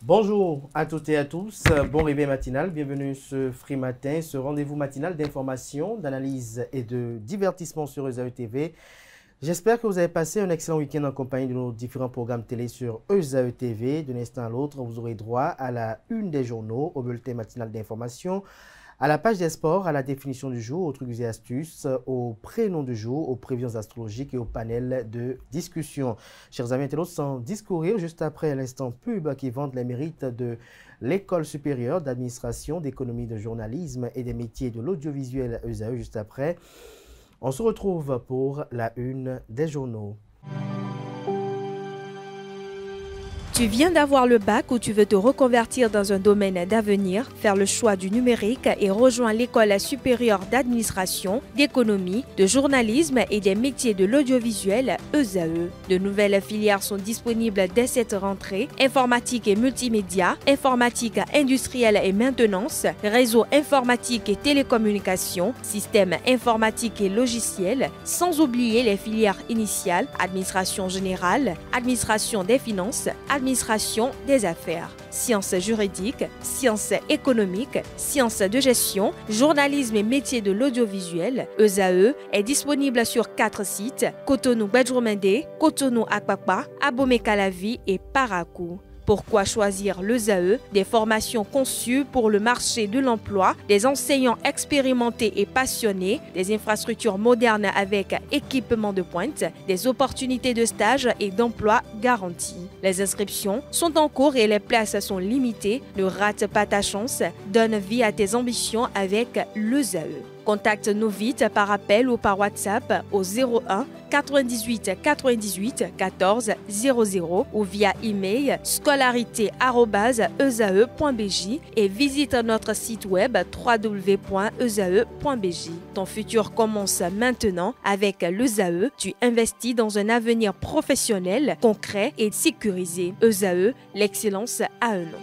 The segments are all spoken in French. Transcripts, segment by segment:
Bonjour à toutes et à tous, bon réveil matinal, bienvenue ce Free Matin, ce rendez-vous matinal d'information, d'analyse et de divertissement sur ESAE TV. J'espère que vous avez passé un excellent week-end en compagnie de nos différents programmes télé sur ESAE TV. D'un instant à l'autre, vous aurez droit à la une des journaux, au bulletin matinal d'information, à la page des sports, à la définition du jour, aux trucs et astuces, au prénom du jour, aux prévisions astrologiques et au panel de discussion. Chers amis internautes, sans discourir, juste après l'instant pub qui vante les mérites de l'École supérieure d'administration, d'économie, de journalisme et des métiers de l'audiovisuel ESAE, juste après, on se retrouve pour la une des journaux. Tu viens d'avoir le bac ou tu veux te reconvertir dans un domaine d'avenir, faire le choix du numérique et rejoindre l'École supérieure d'administration, d'économie, de journalisme et des métiers de l'audiovisuel ESAE. De nouvelles filières sont disponibles dès cette rentrée: informatique et multimédia, informatique industrielle et maintenance, réseau informatique et télécommunications, système informatique et logiciel, sans oublier les filières initiales: administration générale, administration des finances, administration des affaires, sciences juridiques, sciences économiques, sciences de gestion, journalisme et métiers de l'audiovisuel. ESAE est disponible sur 4 sites: Cotonou-Bedroumendé, Cotonou-Akpakpa, Abomey-Calavi et Parakou. Pourquoi choisir l'ESAE? Des formations conçues pour le marché de l'emploi, des enseignants expérimentés et passionnés, des infrastructures modernes avec équipement de pointe, des opportunités de stage et d'emploi garanties. Les inscriptions sont en cours et les places sont limitées. Ne rate pas ta chance, donne vie à tes ambitions avec l'ESAE. Contacte-nous vite par appel ou par WhatsApp au 01 98 98 14 00 ou via email scolarité@esae.bj et visite notre site web www.esae.bj. Ton futur commence maintenant avec l'ESAE. Tu investis dans un avenir professionnel, concret et sécurisé. ESAE, l'excellence à un nom.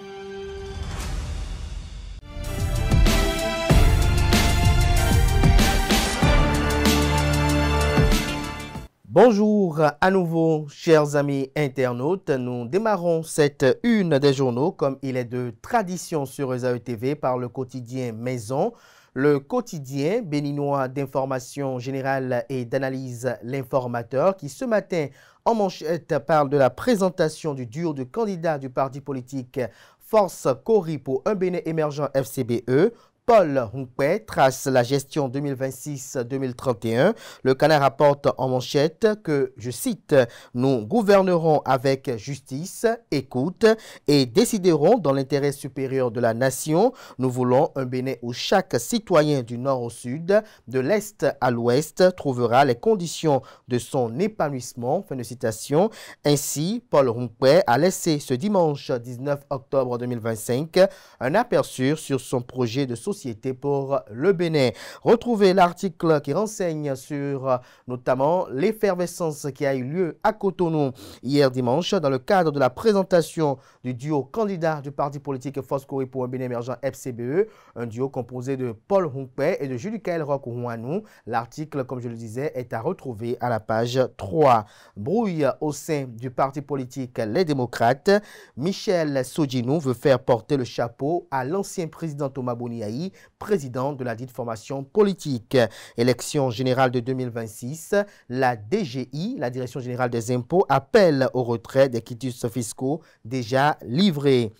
Bonjour à nouveau, chers amis internautes. Nous démarrons cette une des journaux, comme il est de tradition sur ESAE TV, par le quotidien Maison, le quotidien béninois d'information générale et d'analyse L'Informateur, qui ce matin en manchette parle de la présentation du duo de candidats du parti politique Force Cori pour un Bénin émergent FCBE. Paul Hunkpe trace la gestion 2026-2031. Le Canard rapporte en manchette que, je cite, « Nous gouvernerons avec justice, écoute et déciderons dans l'intérêt supérieur de la nation. Nous voulons un Bénin où chaque citoyen du nord au sud, de l'est à l'ouest, trouvera les conditions de son épanouissement. » Fin de citation. Ainsi, Paul Hunkpe a laissé ce dimanche 19 octobre 2025 un aperçu sur son projet de société pour le Bénin. Retrouvez l'article qui renseigne sur notamment l'effervescence qui a eu lieu à Cotonou hier dimanche dans le cadre de la présentation du duo candidat du parti politique Force Cori pour un Bénin émergent FCBE, un duo composé de Paul Hunkpe et de Julie-Kaël Roch-Ouanou. L'article, comme je le disais, est à retrouver à la page 3. Brouille au sein du parti politique Les Démocrates. Michel Sodjinou veut faire porter le chapeau à l'ancien président Thomas Boniaï, président de la dite formation politique. Élection générale de 2026, la DGI, la Direction générale des impôts, appelle au retrait des quitus fiscaux déjà livrés.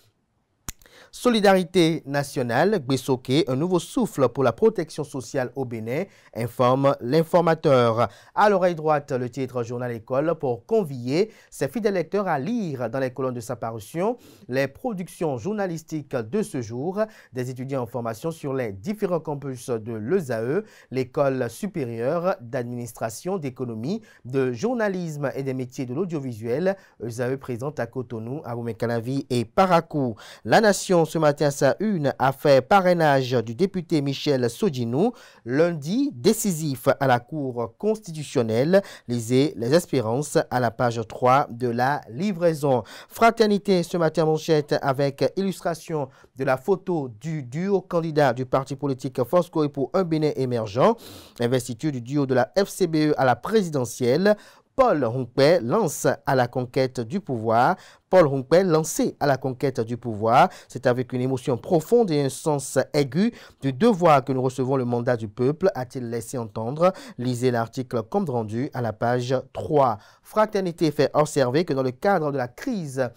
Solidarité nationale, Gbessoké, un nouveau souffle pour la protection sociale au Bénin, informe L'Informateur. À l'oreille droite, le titre Journal École pour convier ses fidèles lecteurs à lire dans les colonnes de sa parution les productions journalistiques de ce jour des étudiants en formation sur les différents campus de l'ESAE, l'École supérieure d'administration, d'économie, de journalisme et des métiers de l'audiovisuel. ESAE présente à Cotonou, Abomey-Calavi et Parakou. La Nation, ce matin, sa une a fait parrainage du député Michel Sodjinou. Lundi, décisif à la Cour constitutionnelle. Lisez les espérances à la page 3 de la livraison. Fraternité, ce matin, manchette avec illustration de la photo du duo candidat du parti politique Force Cori pour un Bénin émergent. Investiture du duo de la FCBE à la présidentielle. Paul Hongpei lance à la conquête du pouvoir. Paul Hongpei lancé à la conquête du pouvoir. C'est avec une émotion profonde et un sens aigu du devoir que nous recevons le mandat du peuple, a-t-il laissé entendre. Lisez l'article compte rendu à la page 3. Fraternité fait observer que dans le cadre de la crise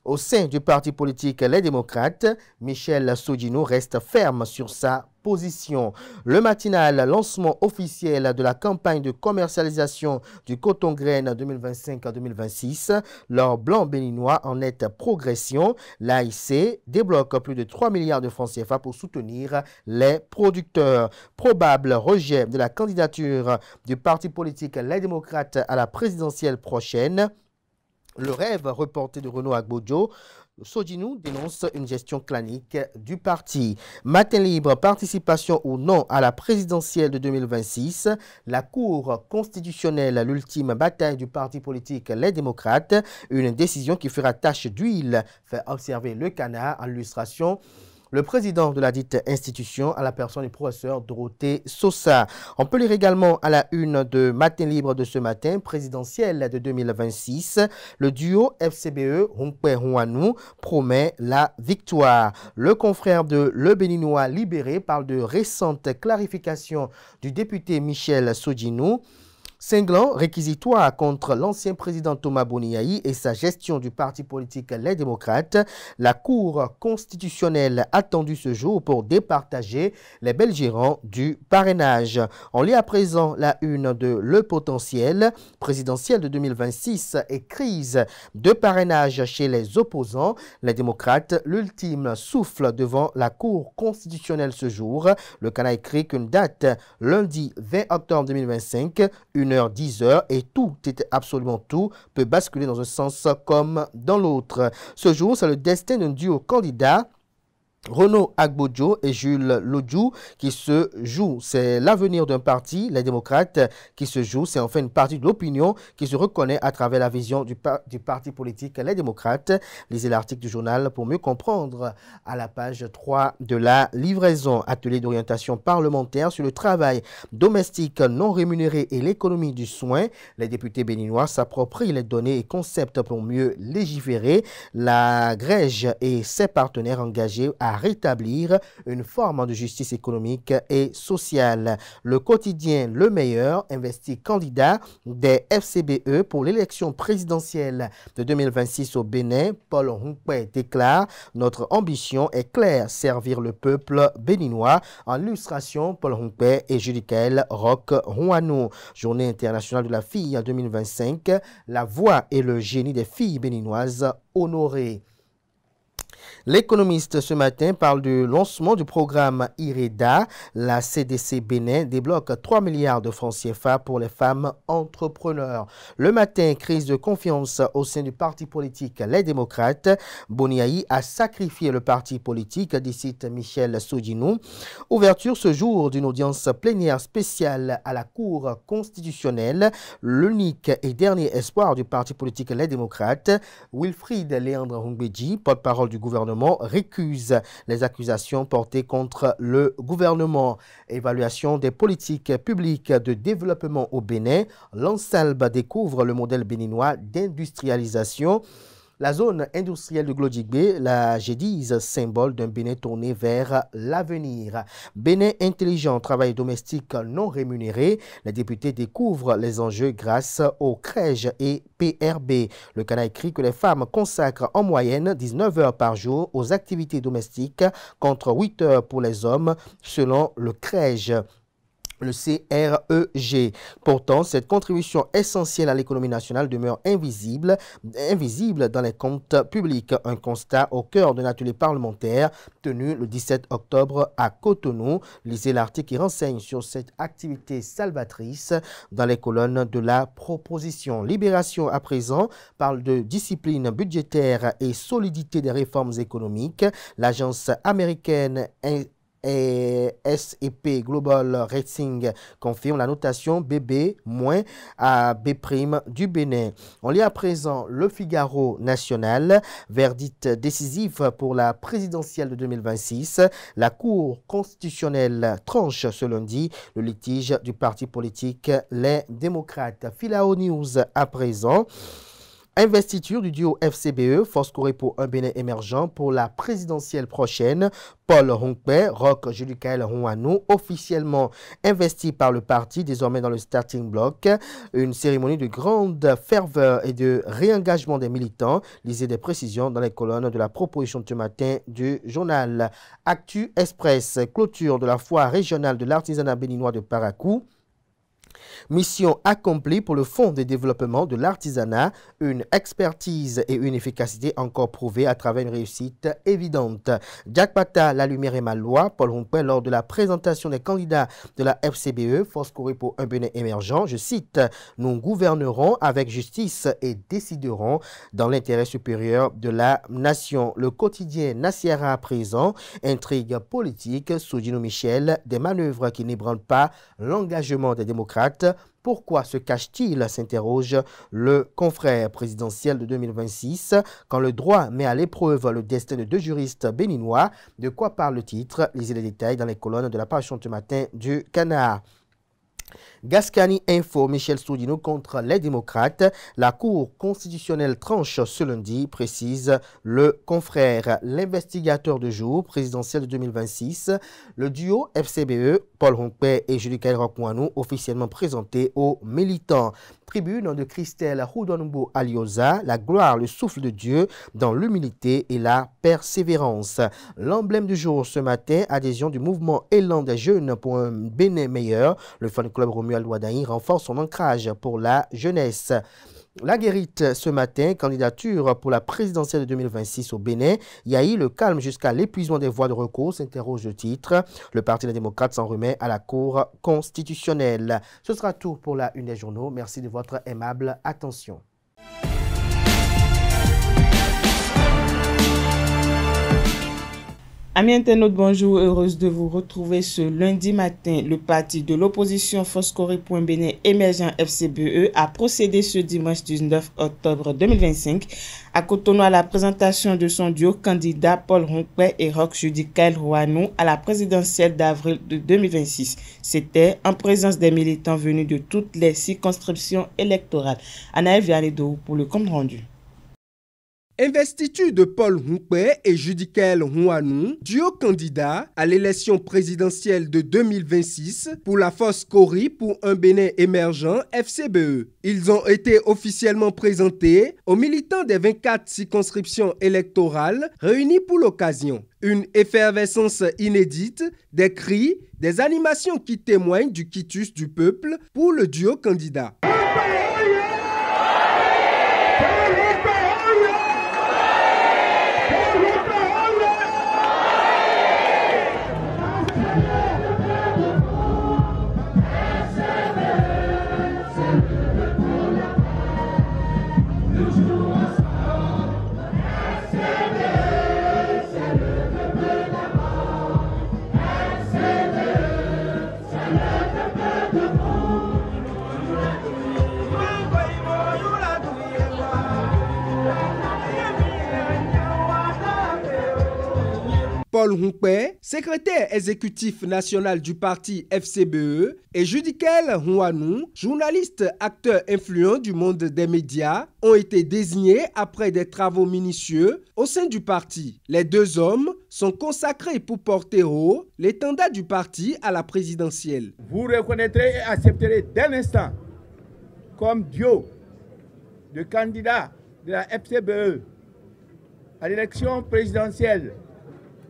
au sein du parti politique Les Démocrates, Michel Sodino reste ferme sur sa position. Le matinal, lancement officiel de la campagne de commercialisation du coton graine 2025-2026. L'or blanc béninois en nette progression. L'AIC débloque plus de 3 milliards de francs CFA pour soutenir les producteurs. Probable rejet de la candidature du parti politique Les Démocrates à la présidentielle prochaine. Le rêve reporté de Renaud Agbodjo, Sodino dénonce une gestion clanique du parti. Matin libre, participation ou non à la présidentielle de 2026. La Cour constitutionnelle, l'ultime bataille du parti politique Les Démocrates. Une décision qui fera tache d'huile, fait observer le canard en illustration. Le président de la dite institution à la personne du professeur Dorothée Sosa. On peut lire également à la une de Matin Libre de ce matin, présidentielle de 2026, le duo FCBE Hongpei Huanu promet la victoire. Le confrère de Le Béninois Libéré parle de récentes clarifications du député Michel Sodino. Cinglant réquisitoire contre l'ancien président Thomas Boniaï et sa gestion du parti politique Les Démocrates. La Cour constitutionnelle attendue ce jour pour départager les belligérants du parrainage. On lit à présent la une de Le Potentiel, présidentielle de 2026 et crise de parrainage chez les opposants. Les démocrates, l'ultime souffle devant la Cour constitutionnelle ce jour. Le Canard écrit qu'une date, lundi 20 octobre 2025, 1h-10h et tout, absolument tout, peut basculer dans un sens comme dans l'autre. Ce jour, c'est le destin d'un duo candidat, Renaud Agbodjo et Jules Lodjou qui se jouent. C'est l'avenir d'un parti, les démocrates, qui se joue. C'est enfin une partie de l'opinion qui se reconnaît à travers la vision du parti politique, les démocrates. Lisez l'article du journal pour mieux comprendre à la page 3 de la livraison. Atelier d'orientation parlementaire sur le travail domestique non rémunéré et l'économie du soin. Les députés béninois s'approprient les données et concepts pour mieux légiférer. La Grège et ses partenaires engagés à rétablir une forme de justice économique et sociale. Le quotidien Le Meilleur investit candidat des FCBE pour l'élection présidentielle de 2026 au Bénin. Paul Hongpei déclare « Notre ambition est claire, servir le peuple béninois ». En illustration, Paul Hongpei et Judicaël Roch Huanu. Journée internationale de la fille en 2025. La voix et le génie des filles béninoises honorées. L'économiste ce matin parle du lancement du programme IREDA. La CDC Bénin débloque 3 milliards de francs CFA pour les femmes entrepreneurs. Le matin, crise de confiance au sein du parti politique Les Démocrates. Boniaï a sacrifié le parti politique, dit Michel Sodino. Ouverture ce jour d'une audience plénière spéciale à la Cour constitutionnelle. L'unique et dernier espoir du parti politique Les Démocrates, Wilfried Léandre Hongbeji, porte-parole du gouvernement, récuse les accusations portées contre le gouvernement. Évaluation des politiques publiques de développement au Bénin. L'Ansalbe découvre le modèle béninois d'industrialisation. La zone industrielle de Glodjigbe, la Gédise, symbole d'un Bénin tourné vers l'avenir. Bénin intelligent, travail domestique non rémunéré. Les députés découvrent les enjeux grâce aux crèches et PRB. Le Canard écrit que les femmes consacrent en moyenne 19 heures par jour aux activités domestiques contre 8 heures pour les hommes selon le crèche. Le CREG. Pourtant, cette contribution essentielle à l'économie nationale demeure invisible dans les comptes publics. Un constat au cœur d'un atelier parlementaire tenu le 17 octobre à Cotonou. Lisez l'article qui renseigne sur cette activité salvatrice dans les colonnes de la proposition. Libération à présent parle de discipline budgétaire et solidité des réformes économiques. L'agence américaine et S&P Global Rating confirme la notation BB- à B' du Bénin. On lit à présent Le Figaro national, verdict décisif pour la présidentielle de 2026. La Cour constitutionnelle tranche ce lundi le litige du parti politique Les Démocrates. Filao News à présent. Investiture du duo FCBE, Force Corée pour un Bénin émergent pour la présidentielle prochaine. Paul Hongpe, Roch Judicaël Huanou, officiellement investi par le parti, désormais dans le starting block. Une cérémonie de grande ferveur et de réengagement des militants. Lisez des précisions dans les colonnes de la proposition de ce matin du journal Actu Express. Clôture de la foire régionale de l'artisanat béninois de Parakou. Mission accomplie pour le Fonds de développement de l'artisanat, une expertise et une efficacité encore prouvées à travers une réussite évidente. Jack Pata, La Lumière et ma loi, Paul Hongpe lors de la présentation des candidats de la FCBE, Force Corée pour un Bénin émergent, je cite, « Nous gouvernerons avec justice et déciderons dans l'intérêt supérieur de la nation ». Le quotidien Nassiara à présent, intrigue politique, Soudino Michel, des manœuvres qui n'ébranlent pas l'engagement des démocrates. Pourquoi se cache-t-il, s'interroge le confrère présidentiel de 2026, quand le droit met à l'épreuve le destin de deux juristes béninois. De quoi parle le titre? Lisez les détails dans les colonnes de la page ce matin du Canard. Gascani Info, Michel Soudino contre les démocrates. La Cour constitutionnelle tranche ce lundi, précise le confrère. L'investigateur de jour, présidentiel de 2026, le duo FCBE, Paul Hongpe et Judicaël Huanou, officiellement présenté aux militants. Tribune de Christelle Houdonbo Alioza, la gloire, le souffle de Dieu dans l'humilité et la persévérance. L'emblème du jour ce matin, adhésion du mouvement Élan des jeunes pour un Bénin meilleur. Le fan club Romuald Ouadaï renforce son ancrage pour la jeunesse. La Guérite ce matin, candidature pour la présidentielle de 2026 au Bénin. Yahi, le calme jusqu'à l'épuisement des voies de recours, s'interroge le titre. Le Parti des démocrates s'en remet à la Cour constitutionnelle. Ce sera tout pour la une des journaux. Merci de votre aimable attention. Amis internautes, bonjour, heureuse de vous retrouver ce lundi matin. Le parti de l'opposition Force Corée pour un Bénin émergent FCBE a procédé ce dimanche 19 octobre 2025 à Cotonou à la présentation de son duo candidat Paul Hongpe et Roch Judicaël Huanou à la présidentielle d'avril de 2026. C'était en présence des militants venus de toutes les circonscriptions électorales. Anaël Vianedo pour le compte rendu. Investiture de Paul Hongpe et Judicaël Huanou, duo candidat à l'élection présidentielle de 2026 pour la Force Corée pour un Bénin émergent FCBE. Ils ont été officiellement présentés aux militants des 24 circonscriptions électorales réunies pour l'occasion. Une effervescence inédite, des cris, des animations qui témoignent du quitus du peuple pour le duo candidat. Paul Hongpe, secrétaire exécutif national du parti FCBE, et Judicaël Huanou, journaliste, acteur influent du monde des médias, ont été désignés après des travaux minutieux au sein du parti. Les deux hommes sont consacrés pour porter haut l'étendard du parti à la présidentielle. Vous reconnaîtrez et accepterez dès l'instant comme duo de candidats de la FCBE à l'élection présidentielle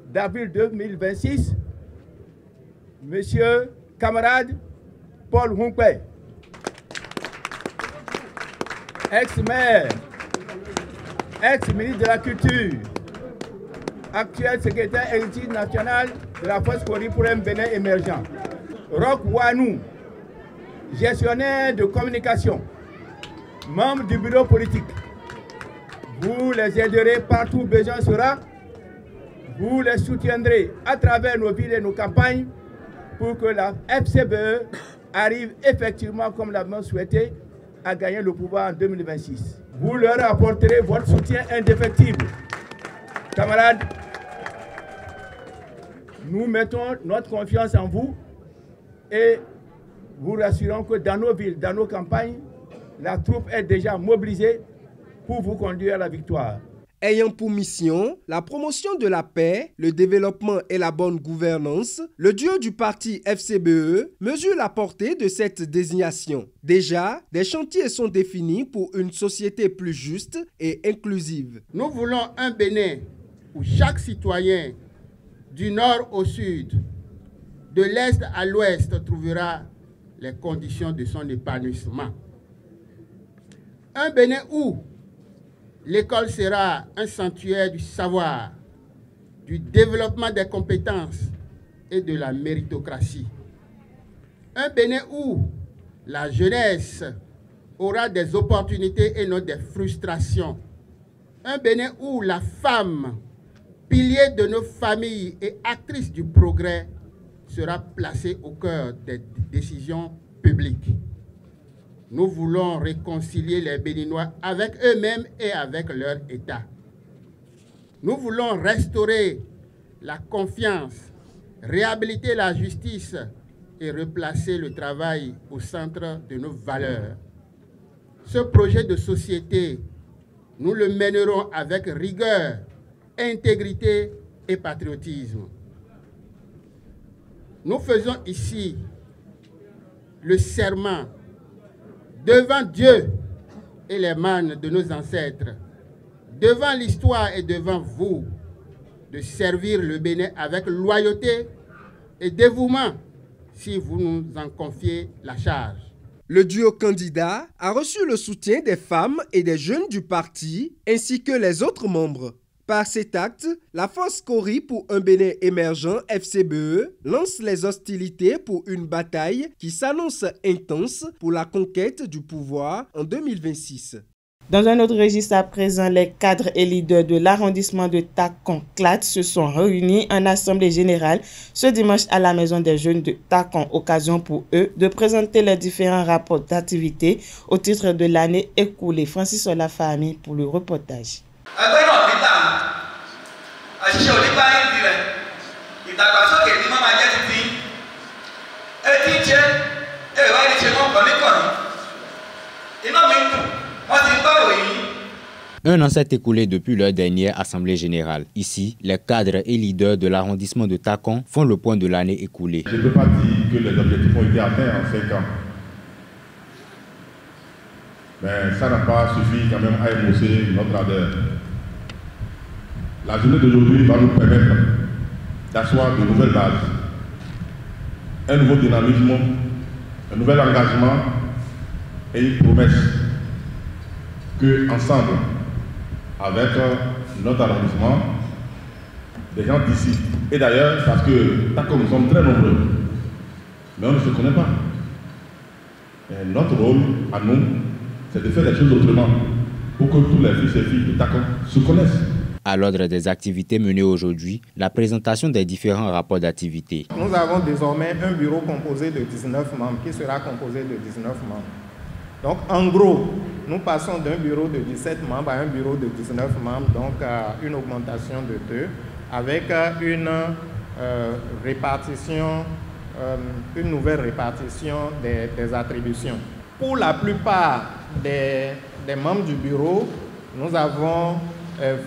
d'avril 2026, Monsieur camarade Paul Hongpe, ex-maire, ex-ministre de la Culture, actuel secrétaire exécutif national de la Force Corée pour un Bénin émergent. Roch Huanou, gestionnaire de communication, membre du bureau politique. Vous les aiderez partout où besoin sera. Vous les soutiendrez à travers nos villes et nos campagnes pour que la FCBE arrive effectivement, comme l'avons souhaité, à gagner le pouvoir en 2026. Vous leur apporterez votre soutien indéfectible. Camarades, nous mettons notre confiance en vous et vous rassurons que dans nos villes, dans nos campagnes, la troupe est déjà mobilisée pour vous conduire à la victoire. Ayant pour mission la promotion de la paix, le développement et la bonne gouvernance, le duo du parti FCBE mesure la portée de cette désignation. Déjà, des chantiers sont définis pour une société plus juste et inclusive. Nous voulons un Bénin où chaque citoyen, du nord au sud, de l'est à l'ouest, trouvera les conditions de son épanouissement. Un Bénin où l'école sera un sanctuaire du savoir, du développement des compétences et de la méritocratie. Un Bénin où la jeunesse aura des opportunités et non des frustrations. Un Bénin où la femme, pilier de nos familles et actrice du progrès, sera placée au cœur des décisions publiques. Nous voulons réconcilier les Béninois avec eux-mêmes et avec leur État. Nous voulons restaurer la confiance, réhabiliter la justice et replacer le travail au centre de nos valeurs. Ce projet de société, nous le mènerons avec rigueur, intégrité et patriotisme. Nous faisons ici le serment devant Dieu et les mânes de nos ancêtres, devant l'histoire et devant vous, de servir le Bénin avec loyauté et dévouement si vous nous en confiez la charge. Le duo candidat a reçu le soutien des femmes et des jeunes du parti, ainsi que les autres membres. Par cet acte, la force Kori pour un Bénin émergent FCBE lance les hostilités pour une bataille qui s'annonce intense pour la conquête du pouvoir en 2026. Dans un autre registre à présent, les cadres et leaders de l'arrondissement de Takon-Clat se sont réunis en assemblée générale ce dimanche à la maison des jeunes de Takon, occasion pour eux de présenter les différents rapports d'activité au titre de l'année écoulée. Francis Olafami pour le reportage. Un an s'est écoulé depuis leur dernière assemblée générale. Ici, les cadres et leaders de l'arrondissement de Takon font le point de l'année écoulée. Je ne peux pas dire que les objectifs ont été atteints en 5 ans. Mais ça n'a pas suffi quand même à émousser notre ardeur. La journée d'aujourd'hui va nous permettre d'asseoir de nouvelles bases, un nouveau dynamisme, un nouvel engagement et une promesse que, ensemble, avec notre arrondissement, des gens d'ici, et d'ailleurs, parce que Takon, nous sommes très nombreux, mais on ne se connaît pas. Et notre rôle à nous, c'est de faire les choses autrement, pour que tous les fils et filles de Takon se connaissent. À l'ordre des activités menées aujourd'hui, la présentation des différents rapports d'activité. Nous avons désormais un bureau composé de 19 membres, qui sera composé de 19 membres. Donc, en gros, nous passons d'un bureau de 17 membres à un bureau de 19 membres, donc une augmentation de 2, avec une nouvelle répartition des attributions. Pour la plupart des membres du bureau, nous avons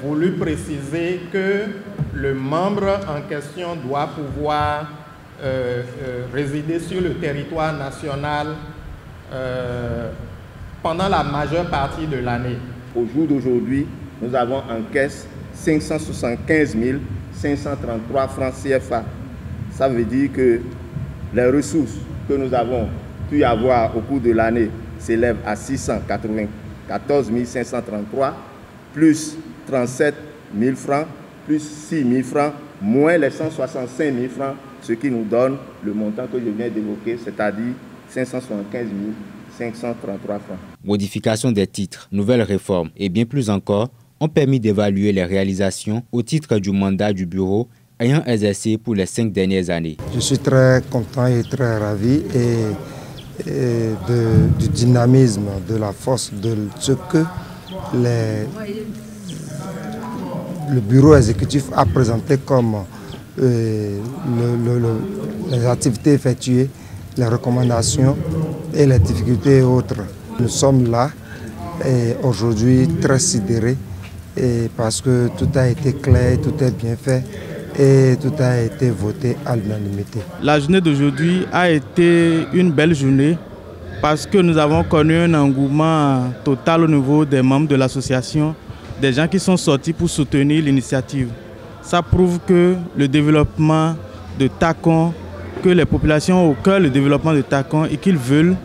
voulu préciser que le membre en question doit pouvoir résider sur le territoire national pendant la majeure partie de l'année. Au jour d'aujourd'hui, nous avons en caisse 575 533 francs CFA. Ça veut dire que les ressources que nous avons pu avoir au cours de l'année s'élèvent à 694 533, plus 37 000 francs, plus 6 000 francs, moins les 165 000 francs, ce qui nous donne le montant que je viens d'évoquer, c'est-à-dire 575 533 francs. Modification des titres, nouvelles réformes et bien plus encore ont permis d'évaluer les réalisations au titre du mandat du bureau ayant exercé pour les 5 dernières années. Je suis très content et très ravi du dynamisme, de la force, de ce que le bureau exécutif a présenté comme les activités effectuées, les recommandations et les difficultés et autres. Nous sommes là aujourd'hui très sidérés parce que tout a été clair, tout est bien fait et tout a été voté à l'unanimité. La journée d'aujourd'hui a été une belle journée parce que nous avons connu un engouement total au niveau des membres de l'association, des gens qui sont sortis pour soutenir l'initiative. Ça prouve que le développement de Takon, que les populations ont au cœur le développement de Takon et qu'ils veulent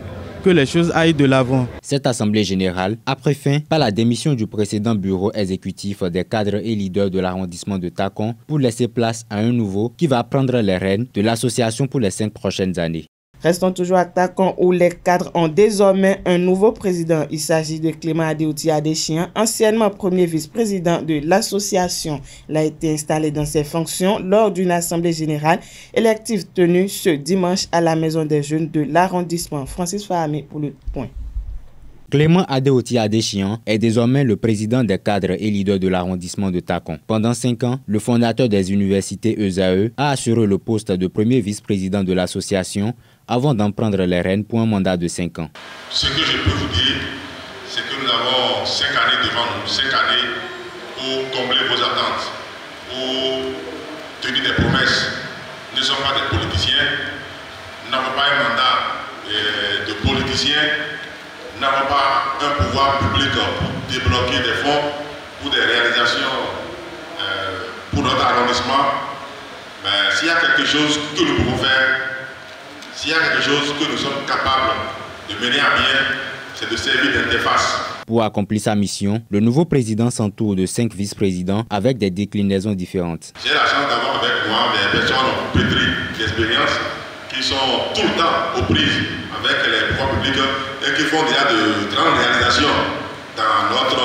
que les choses aillent de l'avant. Cette assemblée générale a pris fin par la démission du précédent bureau exécutif des cadres et leaders de l'arrondissement de Takon pour laisser place à un nouveau qui va prendre les rênes de l'association pour les 5 prochaines années. Restons toujours à Takon où les cadres ont désormais un nouveau président. Il s'agit de Clément Adéouti Adéchian, anciennement premier vice-président de l'association. Il a été installé dans ses fonctions lors d'une assemblée générale élective tenue ce dimanche à la Maison des Jeunes de l'arrondissement. Francis Fahami pour le point. Clément Adéouti Adéchian est désormais le président des cadres et leaders de l'arrondissement de Takon. Pendant 5 ans, le fondateur des universités ESAE a assuré le poste de premier vice-président de l'association avant d'en prendre les rênes pour un mandat de 5 ans. Ce que je peux vous dire, c'est que nous avons 5 années devant nous, 5 années pour combler vos attentes, pour tenir des promesses. Nous ne sommes pas des politiciens, nous n'avons pas un mandat de politiciens, nous n'avons pas un pouvoir public pour débloquer des fonds pour des réalisations pour notre arrondissement. Mais s'il y a quelque chose que nous pouvons faire, s'il y a quelque chose que nous sommes capables de mener à bien, c'est de servir d'interface. Pour accomplir sa mission, le nouveau président s'entoure de 5 vice-présidents avec des déclinaisons différentes. J'ai la chance d'avoir avec moi des personnes pétries d'expérience qui sont tout le temps aux prises avec les pouvoirs publics et qui font déjà de grandes réalisations dans notre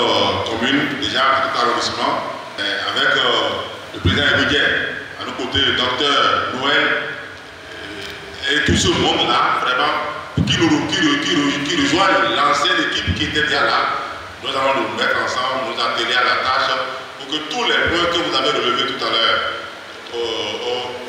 commune, déjà dans notre arrondissement, avec le président Ebouguet, à nos côtés le docteur Noël, et tout ce monde-là, vraiment, qui rejoignent l'ancienne équipe qui était déjà là. Nous allons nous mettre ensemble, nous atteler à la tâche pour que tous les points que vous avez relevés tout à l'heure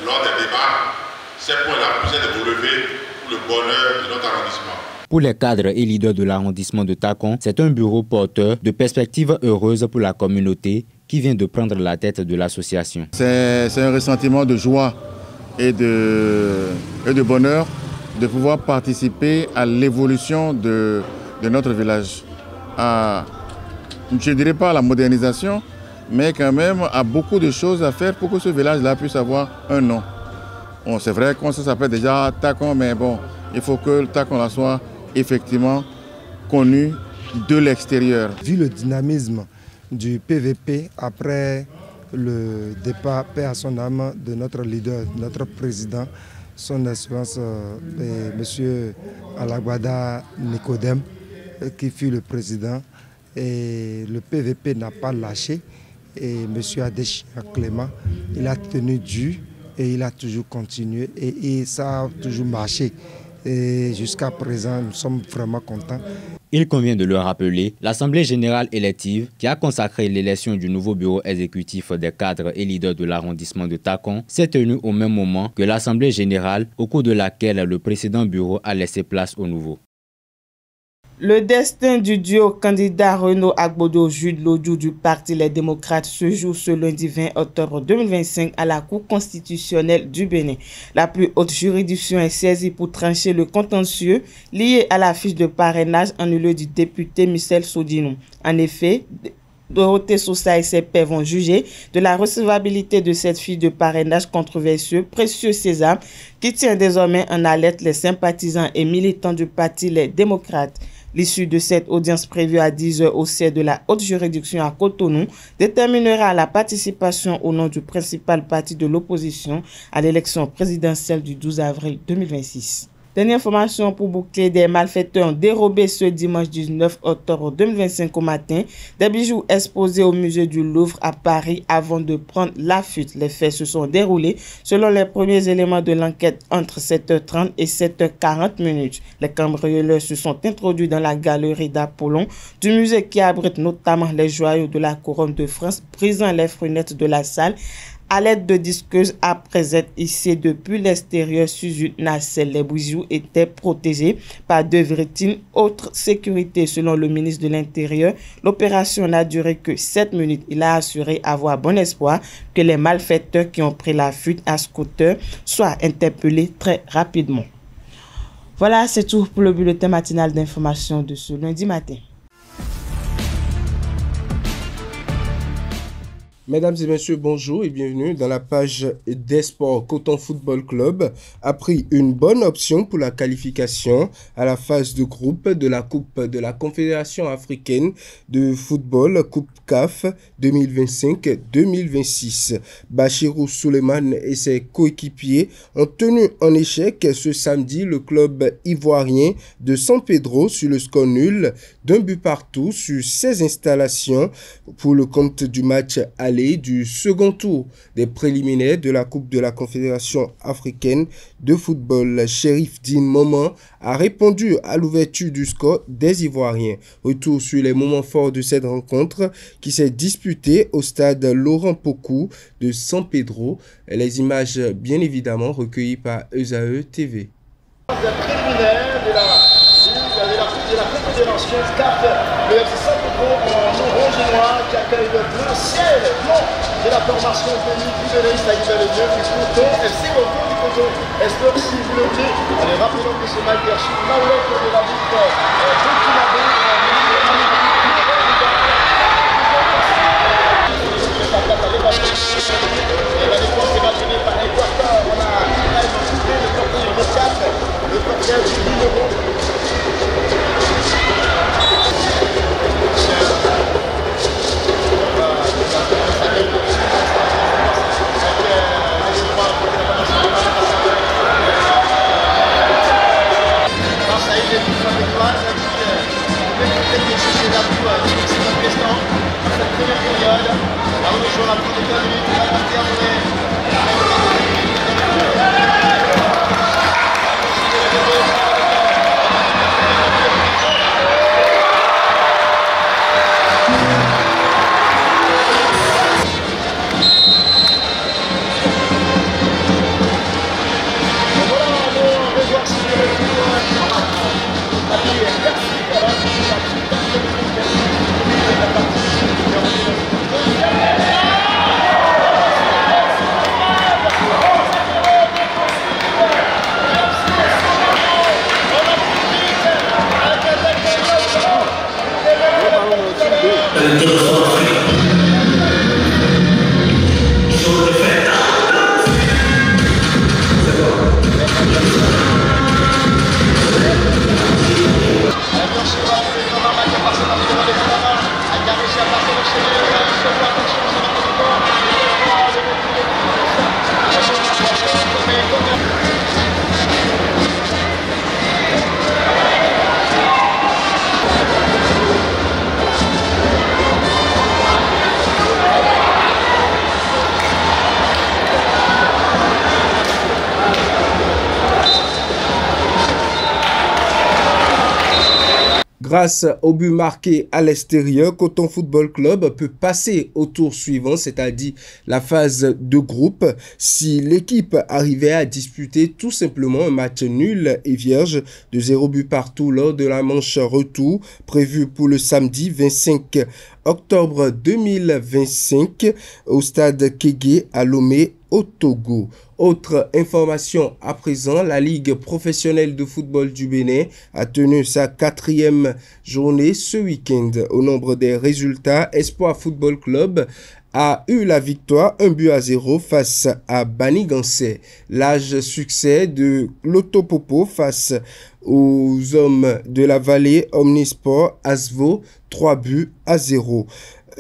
lors des débats, ces points-là puissent être relevés pour le bonheur de notre arrondissement. Pour les cadres et leaders de l'arrondissement de Takon, c'est un bureau porteur de perspectives heureuses pour la communauté qui vient de prendre la tête de l'association. C'est un ressentiment de joie et de bonheur de pouvoir participer à l'évolution de notre village. Je ne dirais pas à la modernisation, mais quand même à beaucoup de choses à faire pour que ce village-là puisse avoir un nom. Bon, c'est vrai qu'on s'appelle déjà Takon, mais bon, il faut que le Takon soit effectivement connu de l'extérieur. Vu le dynamisme du PVP après le départ, paix à son âme, de notre leader, notre président, son excellence M. Alagbada Nicodème, qui fut le président. Et le PVP n'a pas lâché. Et M. Adéchian Clément, il a tenu dur et il a toujours continué et ça a toujours marché. Et jusqu'à présent, nous sommes vraiment contents. Il convient de le rappeler, l'Assemblée générale élective qui a consacré l'élection du nouveau bureau exécutif des cadres et leaders de l'arrondissement de Takon s'est tenue au même moment que l'Assemblée générale au cours de laquelle le précédent bureau a laissé place au nouveau. Le destin du duo candidat Renaud Agbodo-Jude Lodjou du Parti Les Démocrates se joue ce lundi 20 octobre 2025 à la Cour constitutionnelle du Bénin. La plus haute juridiction est saisie pour trancher le contentieux lié à la fiche de parrainage annulée du député Michel Sodinou. En effet, Dorothée Sosa et ses pairs vont juger de la recevabilité de cette fiche de parrainage controverseux Précieux César qui tient désormais en alerte les sympathisants et militants du Parti Les Démocrates. L'issue de cette audience prévue à 10 h au siège de la haute juridiction à Cotonou déterminera la participation au nom du principal parti de l'opposition à l'élection présidentielle du 12 avril 2026. Dernière information pour boucler, des malfaiteurs ont dérobé ce dimanche 19 octobre 2025 au matin des bijoux exposés au musée du Louvre à Paris avant de prendre la fuite. Les faits se sont déroulés selon les premiers éléments de l'enquête entre 7h30 et 7h40 minutes. Les cambrioleurs se sont introduits dans la galerie d'Apollon du musée qui abrite notamment les joyaux de la couronne de France, brisant les fenêtres de la salle à l'aide de disqueuses après être hissées depuis l'extérieur sur une nacelle. Les bijoux étaient protégés par deux vértines haute sécurité. Selon le ministre de l'Intérieur, l'opération n'a duré que 7 minutes. Il a assuré avoir bon espoir que les malfaiteurs qui ont pris la fuite à scooter soient interpellés très rapidement. Voilà, c'est tout pour le bulletin matinal d'information de ce lundi matin. Mesdames et messieurs, bonjour et bienvenue dans la page des sports. Coton Football Club a pris une bonne option pour la qualification à la phase de groupe de la Coupe de la Confédération africaine de football, Coupe CAF 2025-2026. Bachirou Suleiman et ses coéquipiers ont tenu en échec ce samedi le club ivoirien de San Pedro sur le score nul d'un but partout sur 16 installations pour le compte du match aller du second tour des préliminaires de la Coupe de la Confédération africaine de football. Chérif Din Moment a répondu à l'ouverture du score des Ivoiriens. Retour sur les moments forts de cette rencontre qui s'est disputée au stade Laurent Pokou de San Pedro. Les images bien évidemment recueillies par ESAE TV. Préliminaire de la Confédération CAF, le FC San Pedro en orange et noir qui accueille le bleu ciel blanc de la formation tenue du Bénéis à le du Coton FC Logo du Coton Esport si vous le voulez. Allez, rappelons que ce match est la lettre de la victoire burkinabé et la défense est maintenue par Equator. On a le portier numéro 4, le portier du numéro. Grâce au but marqué à l'extérieur, Coton Football Club peut passer au tour suivant, c'est-à-dire la phase de groupe, si l'équipe arrivait à disputer tout simplement un match nul et vierge de 0 but partout lors de la manche retour prévue pour le samedi 25 octobre 2025 au stade Kégué à Lomé au Togo. Autre information à présent, la Ligue professionnelle de football du Bénin a tenu sa 4e journée ce week-end. Au nombre des résultats, Espoir Football Club a eu la victoire 1-0 face à Banigansé. Large succès de Lotopopo face aux hommes de la vallée Omnisport Asvo 3-0.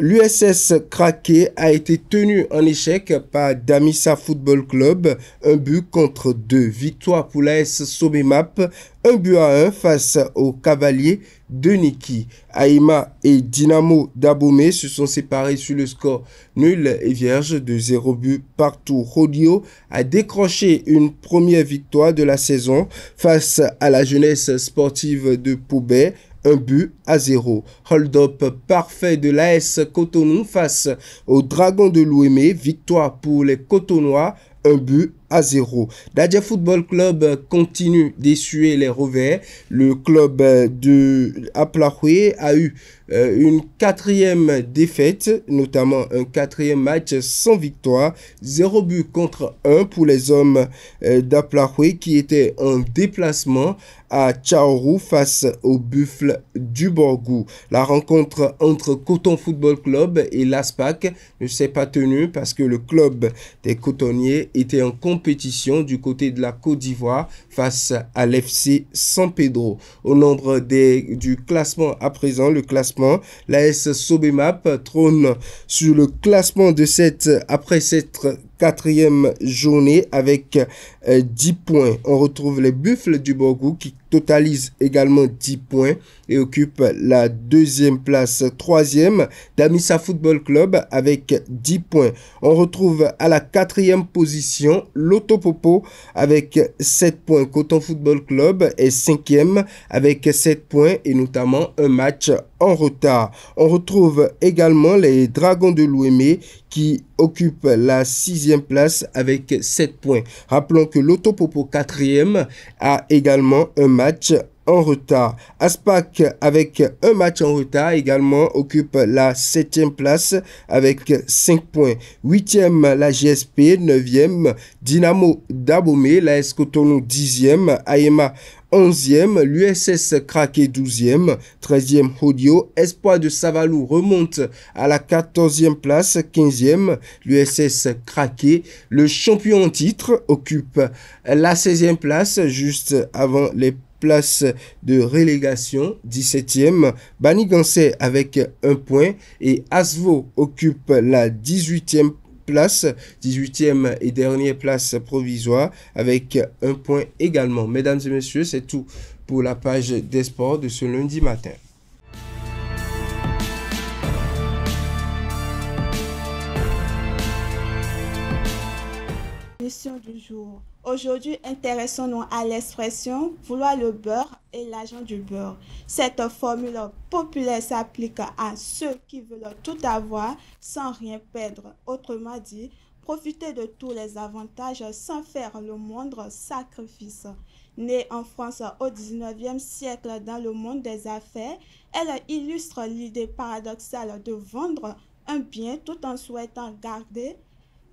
l'USS Kraké a été tenu en échec par Damissa Football Club, 1-2. Victoire pour l'AS Sobemap, 1-1 face aux Cavaliers de Niki. Aïma et Dynamo d'Abomey se sont séparés sur le score nul et vierge de 0 but partout. Rodio a décroché une première victoire de la saison face à la jeunesse sportive de Poubet, 1-0. Hold-up parfait de l'AS Cotonou face aux Dragons de Louémé. Victoire pour les Cotonois, 1-0. Dadia Football Club continue d'essuyer les revers. Le club de Aplahoué a eu une 4e défaite, notamment un 4e match sans victoire. 0 but contre 1 pour les hommes d'Aplahoué qui étaient en déplacement à Tchaourou face au Buffle du Borgou. La rencontre entre Coton Football Club et l'ASPAC ne s'est pas tenue parce que le club des cotonniers était en compétition du côté de la Côte d'Ivoire face à l'FC San Pedro. Au nombre du classement à présent, le classement, l'AS Sobemap trône sur le classement de après cette 4e journée avec 10 points. On retrouve les Buffles du Borgou qui totalisent également 10 points et occupent la 2e place. 3e, Damissa Football Club avec 10 points. On retrouve à la 4e position l'Otopopo avec 7 points. Coton Football Club est 5e avec 7 points et notamment un match en retard. On retrouve également les Dragons de Louémé qui occupent la 6e place avec 7 points. Rappelons que l'Otopopo 4e a également un match en retard. Aspac avec un match en retard également occupe la 7e place avec 5 points. 8e la GSP, 9e Dynamo d'Abomey, l'AS Cotonou 10e, Aïma 11e, l'USS Kraké 12e, 13e Rodio, Espoir de Savalou remonte à la 14e place, 15e, l'USS Kraké. Le champion en titre occupe la 16e place, juste avant les places de relégation, 17e, Banigansé avec 1 point et Asvo occupe la 18e place, 18e et dernière place provisoire avec 1 point également. Mesdames et messieurs, c'est tout pour la page des sports de ce lundi matin. Question du jour. Aujourd'hui, intéressons-nous à l'expression « vouloir le beurre et l'argent du beurre ». Cette formule populaire s'applique à ceux qui veulent tout avoir sans rien perdre. Autrement dit, profiter de tous les avantages sans faire le moindre sacrifice. Née en France au XIXe siècle dans le monde des affaires, elle illustre l'idée paradoxale de vendre un bien tout en souhaitant garder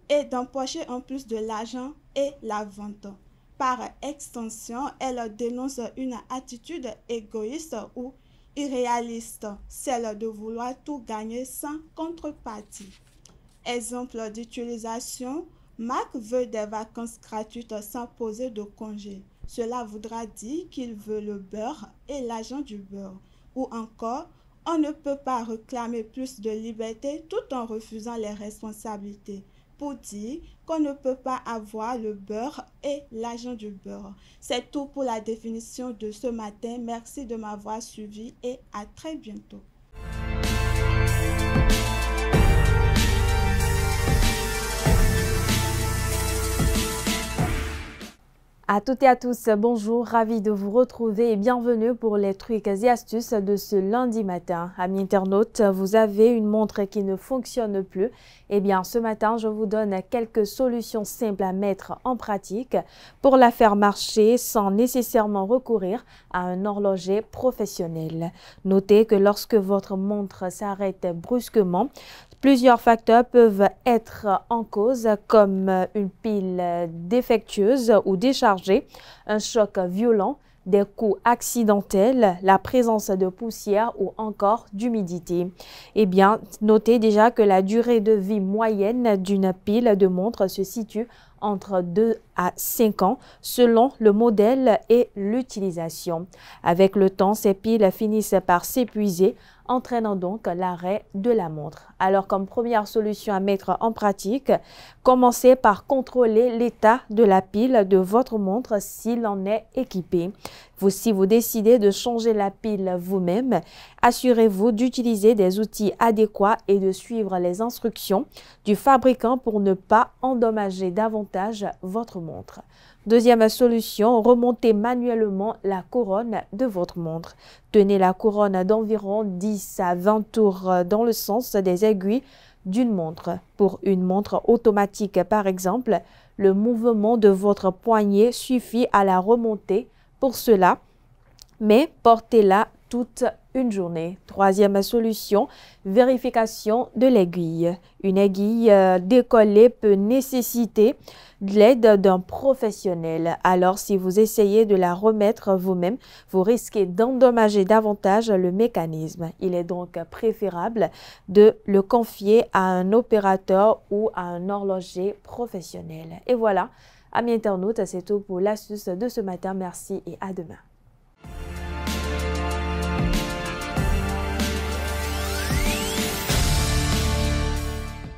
et d'empocher en plus de l'argent et la vente. Par extension, elle dénonce une attitude égoïste ou irréaliste, celle de vouloir tout gagner sans contrepartie. Exemple d'utilisation, Marc veut des vacances gratuites sans poser de congé. Cela voudra dire qu'il veut le beurre et l'argent du beurre. Ou encore, on ne peut pas réclamer plus de liberté tout en refusant les responsabilités. Pour dire qu'on ne peut pas avoir le beurre et l'argent du beurre. C'est tout pour la définition de ce matin. Merci de m'avoir suivi et à très bientôt. À toutes et à tous, bonjour, ravi de vous retrouver et bienvenue pour les trucs et astuces de ce lundi matin. Amis internautes, vous avez une montre qui ne fonctionne plus. Eh bien, ce matin, je vous donne quelques solutions simples à mettre en pratique pour la faire marcher sans nécessairement recourir à un horloger professionnel. Notez que lorsque votre montre s'arrête brusquement, plusieurs facteurs peuvent être en cause comme une pile défectueuse ou déchargée, un choc violent, des coups accidentels, la présence de poussière ou encore d'humidité. Eh bien, notez déjà que la durée de vie moyenne d'une pile de montre se situe entre 2 à 5 ans selon le modèle et l'utilisation. Avec le temps, ces piles finissent par s'épuiser entraînant donc l'arrêt de la montre. Alors, comme première solution à mettre en pratique, commencez par contrôler l'état de la pile de votre montre s'il en est équipé. Si vous décidez de changer la pile vous-même, assurez-vous d'utiliser des outils adéquats et de suivre les instructions du fabricant pour ne pas endommager davantage votre montre. Deuxième solution, remontez manuellement la couronne de votre montre. Tenez la couronne d'environ 10 à 20 tours dans le sens des aiguilles d'une montre. Pour une montre automatique par exemple, le mouvement de votre poignet suffit à la remonter pour cela, mais portez-la toute une journée. Troisième solution, vérification de l'aiguille. Une aiguille décollée peut nécessiter l'aide d'un professionnel. Alors, si vous essayez de la remettre vous-même, vous risquez d'endommager davantage le mécanisme. Il est donc préférable de le confier à un opérateur ou à un horloger professionnel. Et voilà, amis internautes, c'est tout pour l'astuce de ce matin. Merci et à demain.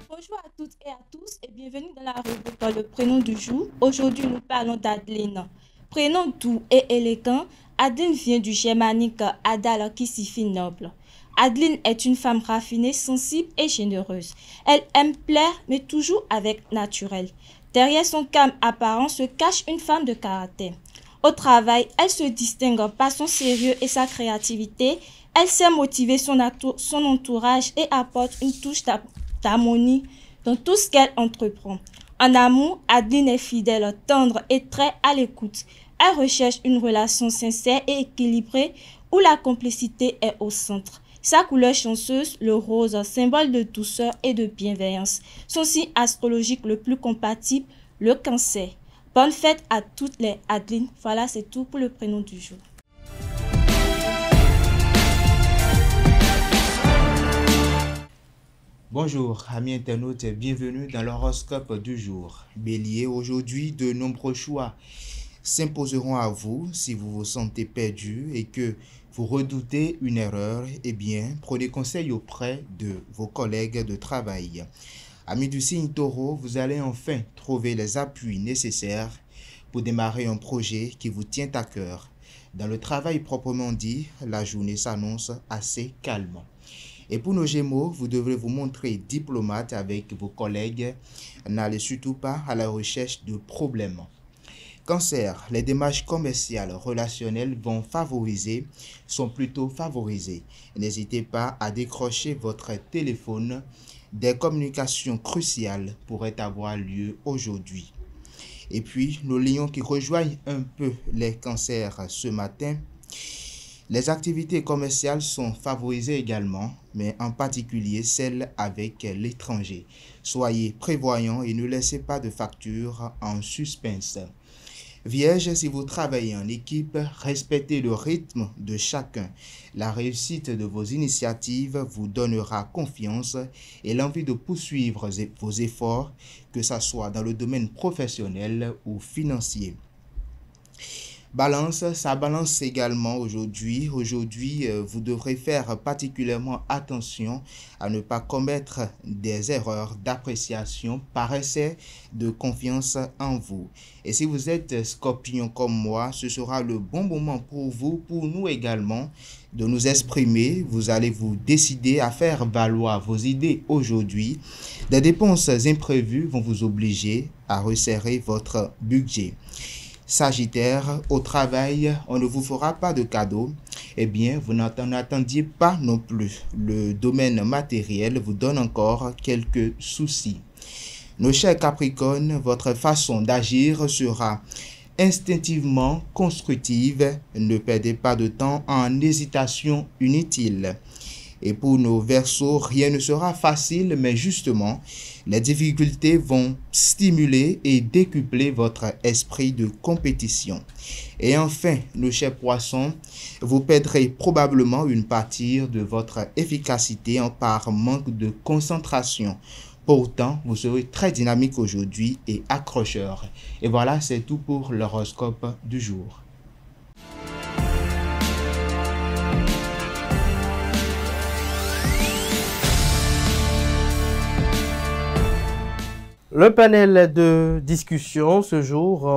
Bonjour à toutes et à tous et bienvenue dans la rubrique Le prénom du jour. Aujourd'hui, nous parlons d'Adeline. Prénom doux et élégant, Adeline vient du germanique Adal qui signifie noble. Adeline est une femme raffinée, sensible et généreuse. Elle aime plaire, mais toujours avec naturel. Derrière son calme apparent se cache une femme de caractère. Au travail, elle se distingue par son sérieux et sa créativité. Elle sait motiver son entourage et apporte une touche d'harmonie dans tout ce qu'elle entreprend. En amour, Adeline est fidèle, tendre et très à l'écoute. Elle recherche une relation sincère et équilibrée où la complicité est au centre. Sa couleur chanceuse, le rose, symbole de douceur et de bienveillance. Son signe astrologique le plus compatible, le Cancer. Bonne fête à toutes les Adeline. Voilà, c'est tout pour le prénom du jour. Bonjour amis internautes, bienvenue dans l'horoscope du jour. Bélier, aujourd'hui de nombreux choix s'imposeront à vous si vous vous sentez perdu et que vous redoutez une erreur. Eh bien, prenez conseil auprès de vos collègues de travail. Amis du signe Taureau, vous allez enfin trouver les appuis nécessaires pour démarrer un projet qui vous tient à cœur. Dans le travail proprement dit, la journée s'annonce assez calme. Et pour nos Gémeaux, vous devrez vous montrer diplomate avec vos collègues. N'allez surtout pas à la recherche de problèmes. Cancer, les démarches commerciales, relationnelles sont plutôt favorisées. N'hésitez pas à décrocher votre téléphone. Des communications cruciales pourraient avoir lieu aujourd'hui. Et puis, nos lions qui rejoignent un peu les cancers ce matin. Les activités commerciales sont favorisées également, mais en particulier celles avec l'étranger. Soyez prévoyants et ne laissez pas de factures en suspense. Vierge, si vous travaillez en équipe, respectez le rythme de chacun. La réussite de vos initiatives vous donnera confiance et l'envie de poursuivre vos efforts, que ce soit dans le domaine professionnel ou financier. Balance, ça balance également aujourd'hui. Aujourd'hui, vous devrez faire particulièrement attention à ne pas commettre des erreurs d'appréciation par excès de confiance en vous. Et si vous êtes Scorpion comme moi, ce sera le bon moment pour vous, pour nous également, de nous exprimer. Vous allez vous décider à faire valoir vos idées aujourd'hui. Des dépenses imprévues vont vous obliger à resserrer votre budget. Sagittaire, au travail, on ne vous fera pas de cadeau. Eh bien, vous n'en attendiez pas non plus. Le domaine matériel vous donne encore quelques soucis. Nos chers Capricornes, votre façon d'agir sera instinctivement constructive. Ne perdez pas de temps en hésitation inutile. Et pour nos Verseaux, rien ne sera facile, mais justement, les difficultés vont stimuler et décupler votre esprit de compétition. Et enfin, nos chers Poissons, vous perdrez probablement une partie de votre efficacité par manque de concentration. Pourtant, vous serez très dynamique aujourd'hui et accrocheur. Et voilà, c'est tout pour l'horoscope du jour. Le panel de discussion ce jour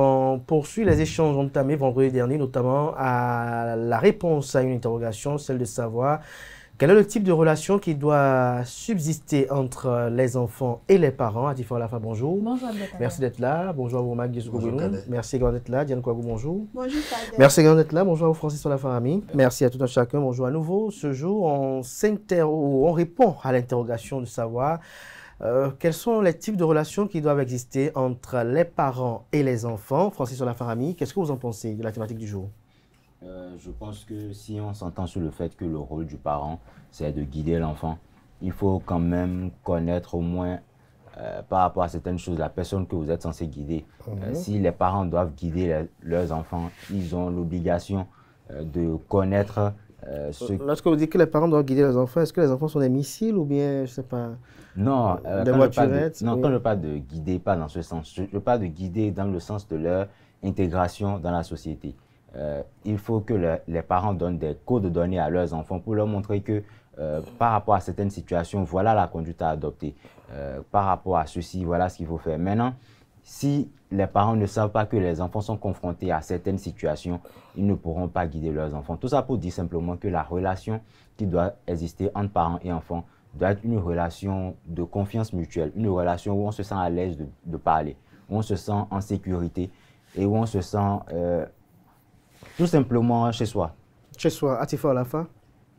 poursuit les échanges entamés vendredi dernier, notamment à la réponse à une interrogation, celle de savoir quel est le type de relation qui doit subsister entre les enfants et les parents. Atifa Olafa, bonjour. Bonjour Abdelkader. Merci d'être là. Bonjour à vous, Mag Bonjour. Merci également d'être là. Diane Kouagou, bonjour. Bonjour Kader. Merci également d'être là. Bonjour à vous, Francis Olafarami. Merci à tout un chacun. Bonjour à nouveau. Ce jour, on répond à l'interrogation de savoir quels sont les types de relations qui doivent exister entre les parents et les enfants. Francis Olafarami, qu'est-ce que vous en pensez de la thématique du jour? Je pense que si on s'entend sur le fait que le rôle du parent, c'est de guider l'enfant, il faut quand même connaître au moins, par rapport à certaines choses, la personne que vous êtes censé guider. Si les parents doivent guider leurs enfants, ils ont l'obligation de connaître Lorsque vous dites que les parents doivent guider les enfants, est-ce que les enfants sont des missiles ou bien, je ne sais pas, non, des voiturettes? Quand je parle de guider, pas dans ce sens. Je parle de guider dans le sens de leur intégration dans la société. Il faut que les parents donnent des codes de données à leurs enfants pour leur montrer que par rapport à certaines situations, voilà la conduite à adopter. Par rapport à ceci, voilà ce qu'il faut faire. Maintenant, si les parents ne savent pas que les enfants sont confrontés à certaines situations, ils ne pourront pas guider leurs enfants. Tout ça pour dire simplement que la relation qui doit exister entre parents et enfants doit être une relation de confiance mutuelle, une relation où on se sent à l'aise de parler, où on se sent en sécurité et où on se sent tout simplement chez soi. Chez soi. Atifa Olafa.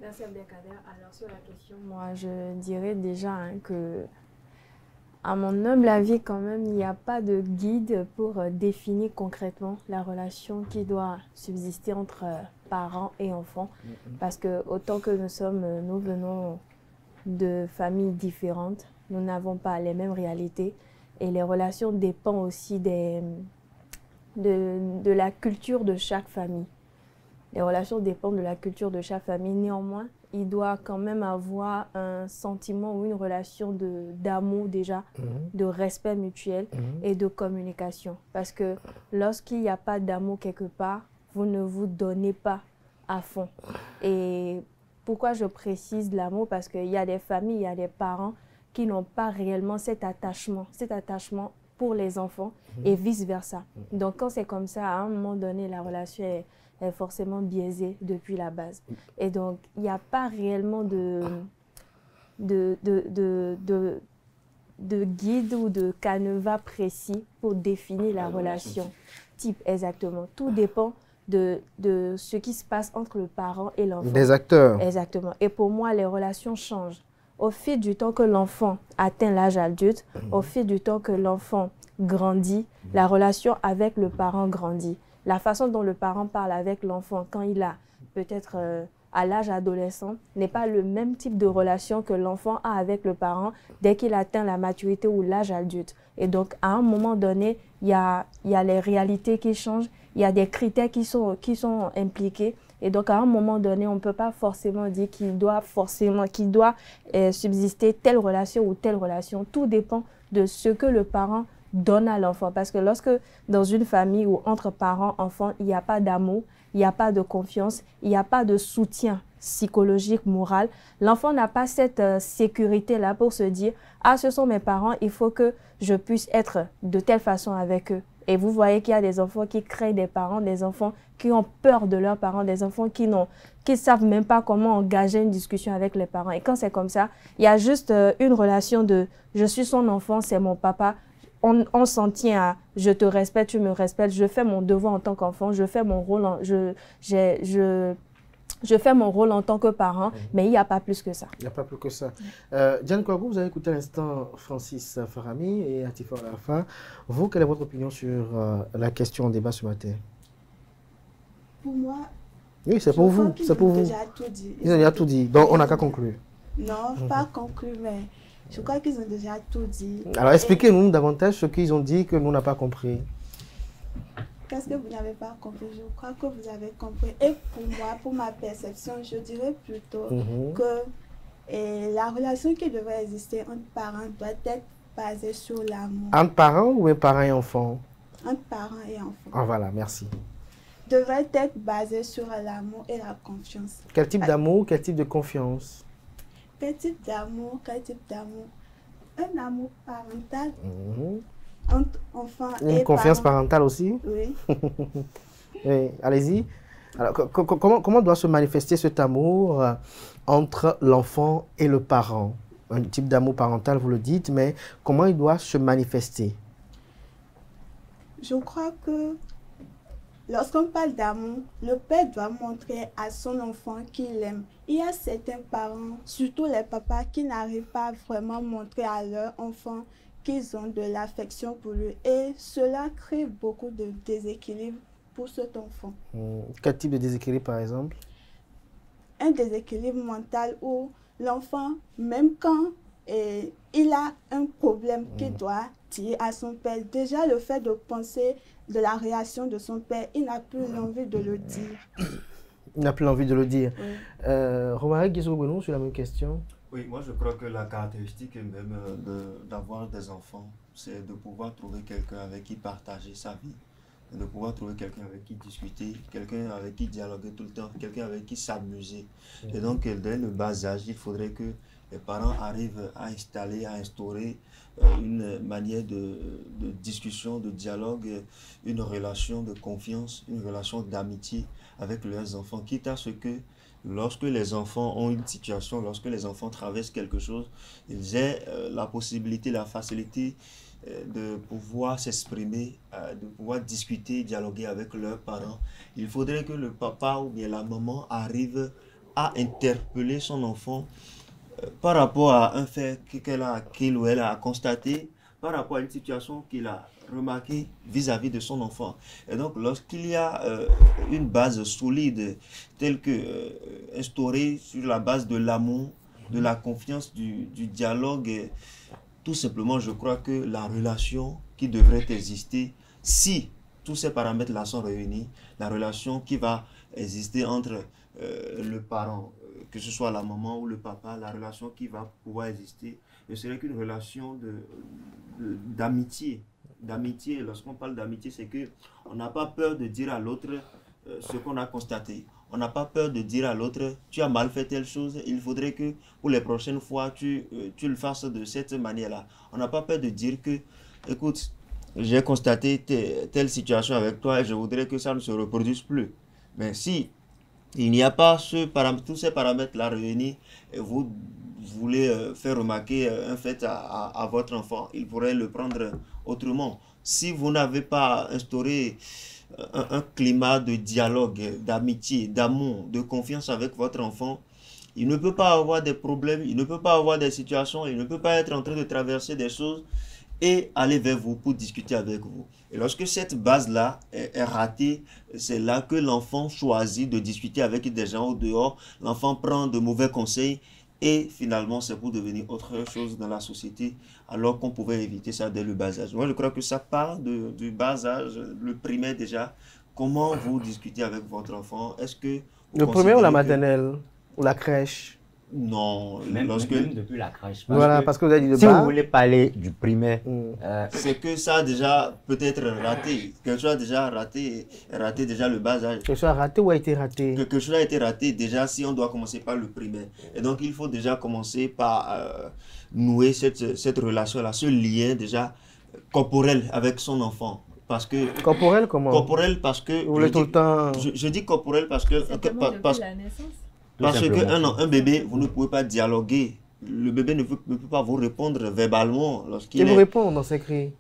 Merci Abdelkader. Alors sur la question, moi je dirais déjà que, à mon humble avis quand même, il n'y a pas de guide pour définir concrètement la relation qui doit subsister entre parents et enfants. Parce que autant que nous venons de familles différentes, nous n'avons pas les mêmes réalités et les relations dépendent aussi de la culture de chaque famille. Les relations dépendent de la culture de chaque famille. Néanmoins, il doit quand même avoir un sentiment ou une relation d'amour déjà, de respect mutuel et de communication. Parce que lorsqu'il n'y a pas d'amour quelque part, vous ne vous donnez pas à fond. Et pourquoi je précise l'amour? Parce qu'il y a des familles, il y a des parents qui n'ont pas réellement cet attachement pour les enfants et vice-versa. Donc quand c'est comme ça, à un moment donné, la relation est forcément biaisée depuis la base. Et donc, il n'y a pas réellement de guide ou de canevas précis pour définir la relation type exactement. Tout dépend de ce qui se passe entre le parent et l'enfant. Des acteurs. Exactement. Et pour moi, les relations changent. Au fil du temps que l'enfant atteint l'âge adulte, au fil du temps que l'enfant grandit, la relation avec le parent grandit. La façon dont le parent parle avec l'enfant quand il a peut-être à l'âge adolescent n'est pas le même type de relation que l'enfant a avec le parent dès qu'il atteint la maturité ou l'âge adulte. Et donc, à un moment donné, il y a les réalités qui changent, il y a des critères qui sont impliqués. Et donc, à un moment donné, on ne peut pas forcément dire qu'il doit subsister telle relation ou telle relation. Tout dépend de ce que le parent donne à l'enfant. Parce que lorsque dans une famille ou entre parents, enfants, il n'y a pas d'amour, il n'y a pas de confiance, il n'y a pas de soutien psychologique, moral, l'enfant n'a pas cette sécurité-là pour se dire « Ah, ce sont mes parents, il faut que je puisse être de telle façon avec eux ». Et vous voyez qu'il y a des enfants qui craignent des parents, des enfants qui ont peur de leurs parents, des enfants qui ne savent même pas comment engager une discussion avec les parents. Et quand c'est comme ça, il y a juste une relation de « je suis son enfant, c'est mon papa ». On s'en tient à « je te respecte, tu me respectes, je fais mon devoir en tant qu'enfant, je fais mon rôle, je fais mon rôle en tant que parent, mais il n'y a pas plus que ça. Il n'y a pas plus que ça. Diane Kouagou, vous avez écouté à l'instant Francis Farami et Atifa Olafa. Vous, quelle est votre opinion sur la question en débat ce matin? Pour moi... Oui, c'est pour vous. C'est pour vous. Ils ont déjà tout dit. Donc, on n'a qu'à conclure. Non, pas conclure, mais je crois qu'ils ont déjà tout dit. Alors, expliquez-nous davantage ce qu'ils ont dit que nous n'avons pas compris. Qu'est-ce que vous n'avez pas compris? Je crois que vous avez compris. Et pour moi, pour ma perception, je dirais plutôt que la relation qui devrait exister entre parents doit être basée sur l'amour. Entre parents ou parents et enfants? Entre parents et enfants. Ah voilà, merci. Devrait être basée sur l'amour et la confiance. Quel type d'amour, quel type de confiance? Quel type d'amour, quel type d'amour? Un amour parental entre enfants et Une confiance parents. parentale aussi? Oui. Oui, allez-y. Alors, comment doit se manifester cet amour entre l'enfant et le parent? Un type d'amour parental, vous le dites, mais comment il doit se manifester? Je crois que lorsqu'on parle d'amour, le père doit montrer à son enfant qu'il l'aime. Il y a certains parents, surtout les papas, qui n'arrivent pas à vraiment montrer à leur enfant qu'ils ont de l'affection pour lui. Et cela crée beaucoup de déséquilibre pour cet enfant. Quel type de déséquilibre, par exemple? Un déséquilibre mental où l'enfant, même quand il a un problème qu'il doit dire à son père, déjà le fait de penser de la réaction de son père, il n'a plus l'envie de le dire. Il n'a plus envie de le dire. Oui. Romaric Guizou-Gounou, sur la même question. Oui, moi je crois que la caractéristique même d'avoir des enfants, c'est de pouvoir trouver quelqu'un avec qui partager sa vie, de pouvoir trouver quelqu'un avec qui discuter, quelqu'un avec qui dialoguer tout le temps, quelqu'un avec qui s'amuser. Et donc, dès le bas âge, il faudrait que les parents arrivent à instaurer une manière de discussion, de dialogue, une relation de confiance, une relation d'amitié avec leurs enfants, quitte à ce que lorsque les enfants ont une situation, lorsque les enfants traversent quelque chose, ils aient la possibilité, la facilité de pouvoir s'exprimer, de pouvoir discuter, dialoguer avec leurs parents. Il faudrait que le papa ou bien la maman arrive à interpeller son enfant par rapport à un fait qu'il ou elle a constaté, par rapport à une situation qu'il a remarquée vis-à-vis de son enfant. Et donc, lorsqu'il y a une base solide, telle que instaurée sur la base de l'amour, de la confiance, du dialogue, tout simplement, je crois que la relation qui devrait exister, si tous ces paramètres-là sont réunis, la relation qui va exister entre le parent, que ce soit la maman ou le papa, la relation qui va pouvoir exister, ce serait qu'une relation d'amitié. D'amitié, lorsqu'on parle d'amitié, c'est qu'on n'a pas peur de dire à l'autre ce qu'on a constaté. On n'a pas peur de dire à l'autre, tu as mal fait telle chose, il faudrait que pour les prochaines fois, tu le fasses de cette manière-là. On n'a pas peur de dire que, écoute, j'ai constaté telle situation avec toi et je voudrais que ça ne se reproduise plus. Mais si il n'y a pas tous ces paramètres-là réunis et vous voulez faire remarquer un fait à votre enfant, il pourrait le prendre autrement. Si vous n'avez pas instauré un climat de dialogue, d'amitié, d'amour, de confiance avec votre enfant, il ne peut pas avoir des problèmes, il ne peut pas avoir des situations, il ne peut pas être en train de traverser des choses et aller vers vous pour discuter avec vous. Et lorsque cette base-là est ratée, c'est là que l'enfant choisit de discuter avec des gens au dehors, l'enfant prend de mauvais conseils et finalement c'est pour devenir autre chose dans la société alors qu'on pouvait éviter ça dès le bas âge. Moi je crois que ça part du bas âge, le primaire déjà. Comment vous discutez avec votre enfant? Est-ce que le primaire ou la maternelle ou la crèche? Non, même depuis la crèche. Voilà, parce que vous avez dit de si bas. vous voulez parler du primaire, c'est que ça a déjà peut-être raté. Quelque chose a déjà raté déjà le bas âge. Quelque chose a raté ou a été raté? Quelque chose a été raté déjà si on doit commencer par le primaire. Et donc il faut déjà commencer par nouer cette relation-là, ce lien déjà corporel avec son enfant. Parce que, corporel comment? Corporel parce que... Vous voulez tout le temps... Je dis corporel parce que... Depuis la naissance. Parce qu'un bébé, vous ne pouvez pas dialoguer. Le bébé ne peut pas vous répondre verbalement lorsqu'il vous répond dans ses cris.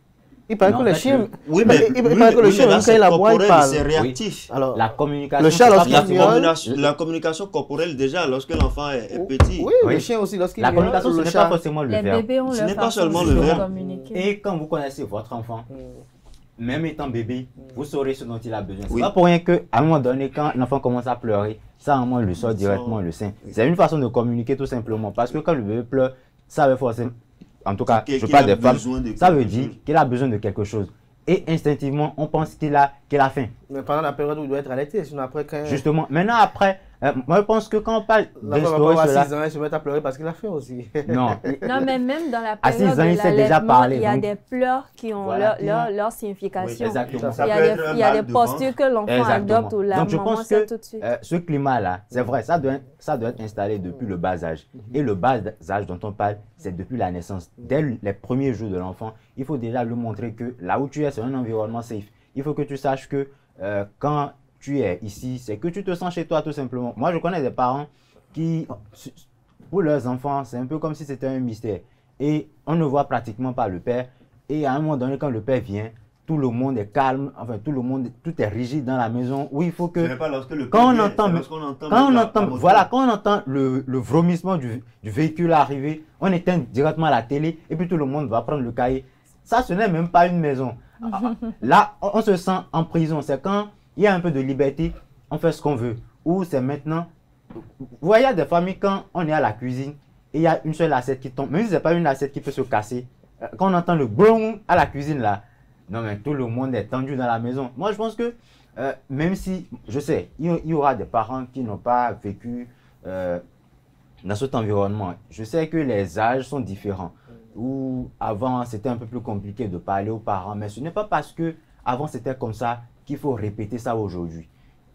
Il paraît que les chiens... Oui, mais le chien, même quand il aboie, il parle. C'est réactif. Oui. Alors, la communication... Le chat, la communication corporelle, déjà, lorsque l'enfant est petit. Oui, le chien aussi, lorsqu'il la communication, ce n'est pas forcément le verbe. Les bébés ont ce n'est pas seulement le verbe. Et quand vous connaissez votre enfant, même étant bébé, vous saurez ce dont il a besoin. C'est Oui. pas pour rien qu'à un moment donné, quand l'enfant commence à pleurer, ça, à un moment, il le sort directement le sein. C'est une façon de communiquer tout simplement. Parce que quand le bébé pleure, ça veut forcément, en tout cas, je parle des femmes, ça veut dire qu'il a besoin de quelque chose. Et instinctivement, on pense qu'il a faim. Mais pendant la période où il doit être allaité, sinon après quand... Justement, maintenant après, Moi, je pense que quand on parle d'instaurer cela... À 6 ans, il se met à pleurer parce qu'il a fait aussi. Non. Non, mais même dans la à période 6 ans, il sait déjà parler. Il y a des pleurs qui ont leur signification. Oui, exactement. Il y a des postures que l'enfant adopte ou la maman sait tout de suite. Ce climat-là, c'est vrai, ça doit être installé depuis le bas âge. Et le bas âge dont on parle, c'est depuis la naissance. Dès les premiers jours de l'enfant, il faut déjà lui montrer que là où tu es, c'est un environnement safe. Il faut que tu saches que quand tu es ici, c'est que tu te sens chez toi tout simplement. Moi, je connais des parents qui, pour leurs enfants, c'est un peu comme si c'était un mystère. Et on ne voit pratiquement pas le père. Et à un moment donné, quand le père vient, tout le monde est calme, enfin tout est rigide dans la maison. Où il faut que... Ce n'est pas lorsque le quand père on entend le vomissement du véhicule arriver, on éteint directement la télé et puis tout le monde va prendre le cahier. Ça, ce n'est même pas une maison. Là, on se sent en prison. C'est quand il y a un peu de liberté, on fait ce qu'on veut. Ou c'est maintenant... Vous voyez, il y a des familles, quand on est à la cuisine, et il y a une seule assiette qui tombe, même si ce n'est pas une assiette qui peut se casser, quand on entend le boum à la cuisine là, non mais tout le monde est tendu dans la maison. Moi, je pense que, même si, je sais, il y aura des parents qui n'ont pas vécu dans cet environnement. Je sais que les âges sont différents. Où avant, c'était un peu plus compliqué de parler aux parents, mais ce n'est pas parce que avant c'était comme ça qu'il faut répéter ça aujourd'hui.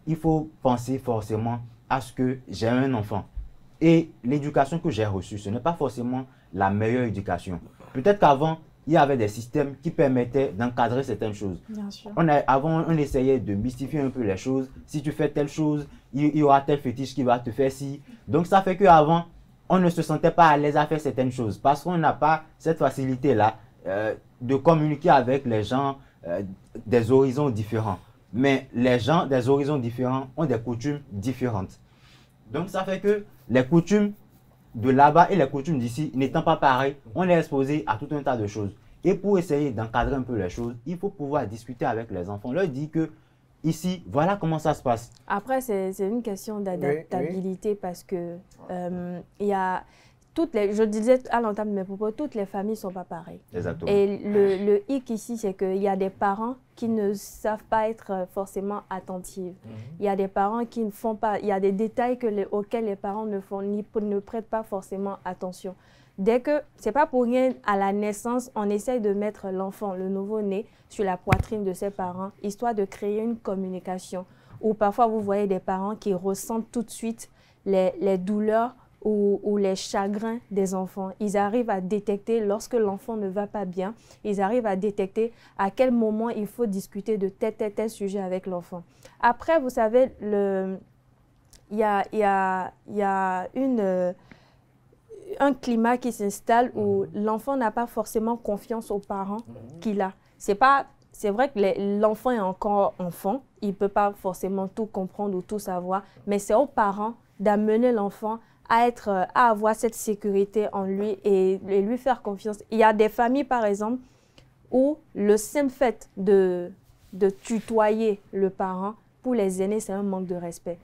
Il faut penser forcément à ce que j'ai un enfant. Et l'éducation que j'ai reçue, ce n'est pas forcément la meilleure éducation. Peut-être qu'avant, il y avait des systèmes qui permettaient d'encadrer certaines choses. Bien sûr. Avant, on essayait de mystifier un peu les choses. Si tu fais telle chose, il y aura tel fétiche qui va te faire ci. Donc ça fait qu'avant, on ne se sentait pas à l'aise à faire certaines choses parce qu'on n'a pas cette facilité-là de communiquer avec les gens des horizons différents. Mais les gens des horizons différents ont des coutumes différentes. Donc ça fait que les coutumes de là-bas et les coutumes d'ici n'étant pas pareilles, on est exposé à tout un tas de choses. Et pour essayer d'encadrer un peu les choses, il faut pouvoir discuter avec les enfants. On leur dit que ici, voilà comment ça se passe. Après, c'est une question d'adaptabilité parce que il y a je disais à l'entame de mes propos, toutes les familles ne sont pas pareilles. Exactement. Et le hic ici, c'est qu'il y a des parents qui ne savent pas être forcément attentifs. Il y a des parents qui ne font pas, il y a des détails auxquels les parents ne prêtent pas forcément attention. Dès que, c'est pas pour rien, à la naissance, on essaye de mettre l'enfant, le nouveau-né, sur la poitrine de ses parents, histoire de créer une communication. Ou parfois, vous voyez des parents qui ressentent tout de suite les douleurs ou les chagrins des enfants. Ils arrivent à détecter lorsque l'enfant ne va pas bien, ils arrivent à détecter à quel moment il faut discuter de tel sujet avec l'enfant. Après, vous savez, il y a un climat qui s'installe où l'enfant n'a pas forcément confiance aux parents qu'il a. C'est vrai que l'enfant est encore enfant, il ne peut pas forcément tout comprendre ou tout savoir, mais c'est aux parents d'amener l'enfant à avoir cette sécurité en lui et lui faire confiance. Il y a des familles, par exemple, où le simple fait de tutoyer le parent, pour les aînés, c'est un manque de respect.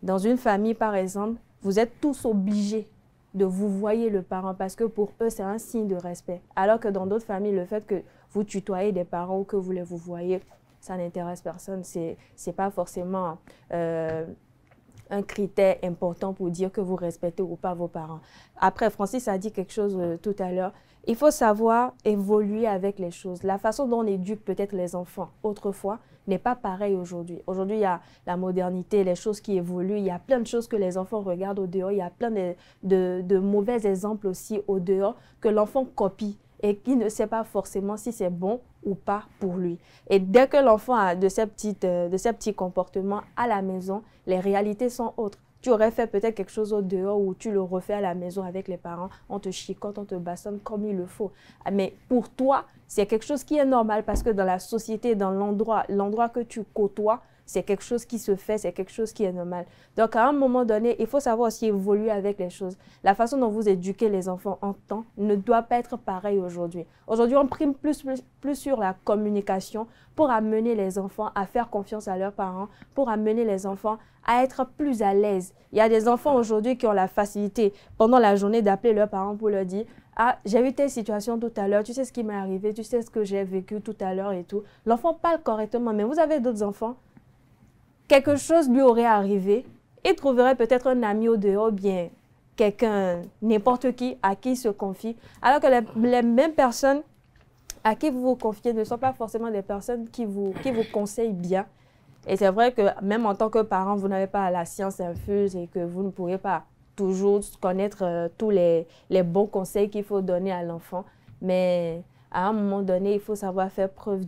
Dans une famille, par exemple, vous êtes tous obligés de vous voyer le parent parce que pour eux, c'est un signe de respect. Alors que dans d'autres familles, le fait que vous tutoyez des parents ou que vous les vous voyez, ça n'intéresse personne. C'est pas forcément un critère important pour dire que vous respectez ou pas vos parents. Après, Francis a dit quelque chose tout à l'heure. Il faut savoir évoluer avec les choses. La façon dont on éduque peut-être les enfants autrefois n'est pas pareille aujourd'hui. Aujourd'hui, il y a la modernité, les choses qui évoluent. Il y a plein de choses que les enfants regardent au dehors. Il y a plein de mauvais exemples aussi au dehors que l'enfant copie et qui ne sait pas forcément si c'est bon ou pas pour lui. Et dès que l'enfant a de ces petits comportements à la maison, les réalités sont autres. Tu aurais fait peut-être quelque chose au dehors ou tu le refais à la maison avec les parents, on te chicote, on te bassonne comme il le faut. Mais pour toi, c'est quelque chose qui est normal parce que dans la société, dans l'endroit que tu côtoies, c'est quelque chose qui se fait, c'est quelque chose qui est normal. Donc, à un moment donné, il faut savoir aussi évoluer avec les choses. La façon dont vous éduquez les enfants en temps ne doit pas être pareille aujourd'hui. Aujourd'hui, on prime plus sur la communication pour amener les enfants à faire confiance à leurs parents, pour amener les enfants à être plus à l'aise. Il y a des enfants aujourd'hui qui ont la facilité pendant la journée d'appeler leurs parents pour leur dire « Ah, j'ai eu telle situation tout à l'heure, tu sais ce qui m'est arrivé, tu sais ce que j'ai vécu tout à l'heure et tout. » L'enfant parle correctement, mais vous avez d'autres enfants, quelque chose lui aurait arrivé il trouverait peut-être un ami au dehors, bien quelqu'un, n'importe qui, à qui il se confie. Alors que les mêmes personnes à qui vous vous confiez ne sont pas forcément des personnes qui vous conseillent bien. Et c'est vrai que même en tant que parent, vous n'avez pas la science infuse et que vous ne pourrez pas toujours connaître tous les bons conseils qu'il faut donner à l'enfant. Mais à un moment donné, il faut savoir faire preuve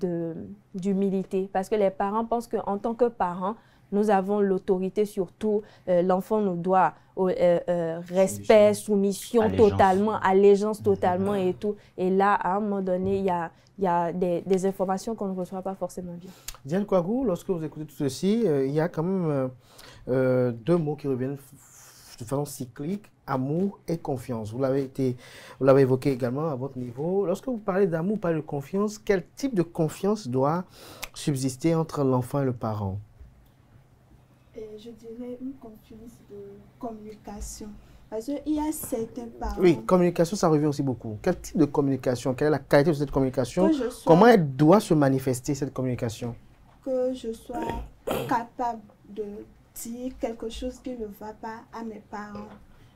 d'humilité. Parce que les parents pensent qu'en tant que parents, nous avons l'autorité sur tout. L'enfant nous doit respect, soumission allégeance. Totalement, allégeance totalement et tout. Et là, à un moment donné, il y a des informations qu'on ne reçoit pas forcément bien. Diane Kouagou, lorsque vous écoutez tout ceci, il y a quand même deux mots qui reviennent de façon cyclique, amour et confiance. Vous l'avez évoqué également à votre niveau. Lorsque vous parlez d'amour, vous parlez de confiance, quel type de confiance doit subsister entre l'enfant et le parent? Je dirais une confiance de communication. Parce qu'il y a certains parents... Oui, communication, ça revient aussi beaucoup. Quel type de communication? Quelle est la qualité de cette communication? Que Comment elle doit se manifester, cette communication? Que je sois capable de dire quelque chose qui ne va pas à mes parents.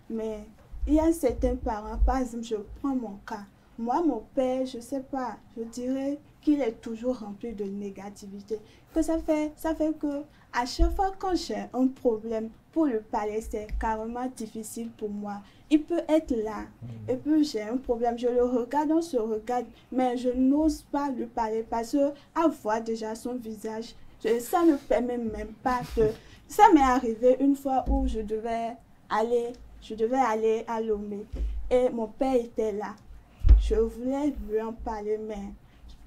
Mais il y a certains parents, par exemple, je prends mon cas. Moi, mon père, je ne sais pas, je dirais qu'il est toujours rempli de négativité. Que ça fait que à chaque fois quand j'ai un problème, pour le parler, c'est carrément difficile pour moi. Il peut être là, et puis j'ai un problème, je le regarde, on se regarde, mais je n'ose pas lui parler parce qu'à voir déjà son visage, ça ne permet même pas de... Ça m'est arrivé une fois où je devais aller à Lomé, et mon père était là. Je voulais lui en parler, mais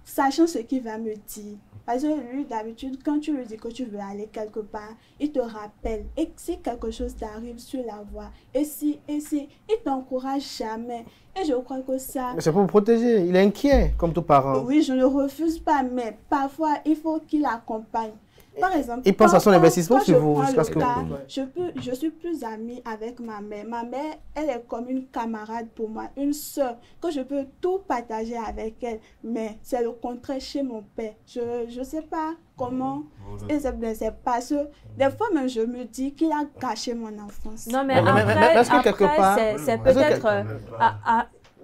sachant ce qu'il va me dire. Parce que lui, d'habitude, quand tu lui dis que tu veux aller quelque part, il te rappelle. Et si quelque chose t'arrive sur la voie, et si, il t'encourage jamais. Et je crois que ça... Mais c'est pour vous protéger. Il est inquiet, comme tout parent. Oui, je ne refuse pas, mais parfois, il faut qu'il accompagne. Par exemple, il pense à son investissement sur vous. Je suis plus amie avec ma mère. Ma mère, elle est comme une camarade pour moi, une sœur, que je peux tout partager avec elle. Mais c'est le contraire chez mon père. Je ne sais pas comment. Et c'est parce que des fois même je me dis qu'il a gâché mon enfance. Non, mais après c'est peut-être...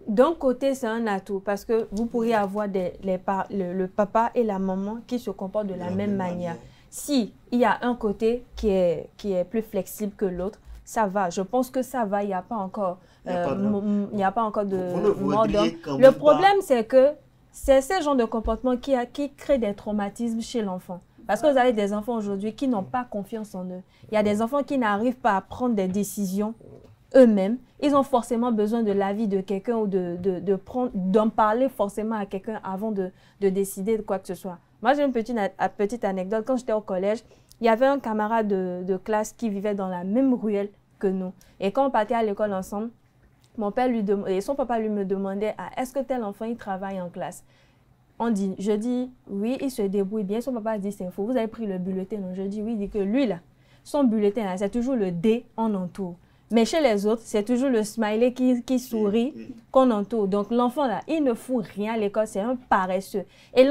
D'un côté, c'est un atout parce que vous pourriez avoir le papa et la maman qui se comportent de la même manière. Si il y a un côté qui est plus flexible que l'autre, ça va. Je pense que ça va. Il n'y a pas encore de mort d'homme. Le problème, c'est que c'est ce genre de comportement qui crée des traumatismes chez l'enfant. Parce que vous avez des enfants aujourd'hui qui n'ont pas confiance en eux. Il y a des enfants qui n'arrivent pas à prendre des décisions eux-mêmes. Ils ont forcément besoin de l'avis de quelqu'un ou d'en parler forcément à quelqu'un avant de décider de quoi que ce soit. Moi, j'ai une petite anecdote. Quand j'étais au collège, il y avait un camarade de classe qui vivait dans la même ruelle que nous. Et quand on partait à l'école ensemble, mon père et son papa me demandait est-ce que tel enfant il travaille en classe? Je dis oui, il se débrouille bien. Son papa dit c'est faux. Vous avez pris le bulletin? Non, je dis oui. Il dit que lui là, son bulletin là, c'est toujours le D en entour. Mais chez les autres, c'est toujours le smiley qui sourit qu'on entoure. Donc l'enfant là, il ne fout rien à l'école, c'est un paresseux. Et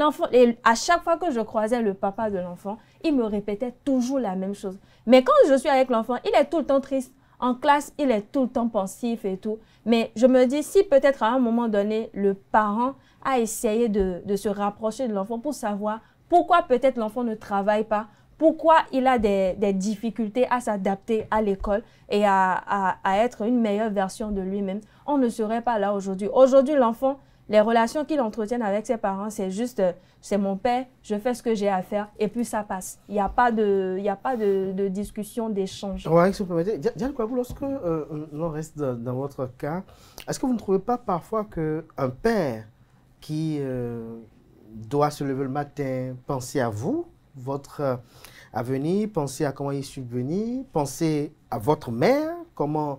à chaque fois que je croisais le papa de l'enfant, il me répétait toujours la même chose. Mais quand je suis avec l'enfant, il est tout le temps triste. En classe, il est tout le temps pensif et tout. Mais je me dis, si peut-être à un moment donné, le parent a essayé de se rapprocher de l'enfant pour savoir pourquoi peut-être l'enfant ne travaille pas, pourquoi il a des difficultés à s'adapter à l'école et à être une meilleure version de lui-même, on ne serait pas là aujourd'hui. Aujourd'hui, l'enfant, les relations qu'il entretient avec ses parents, c'est juste, c'est mon père, je fais ce que j'ai à faire et puis ça passe. Il n'y a pas de discussion, d'échange. Oui, si vous permettez. Diane Kouagou, lorsque l'on reste dans votre cas, est-ce que vous ne trouvez pas parfois qu'un père qui doit se lever le matin, penser à vous, votre avenir, penser à comment y subvenir, penser à votre mère, comment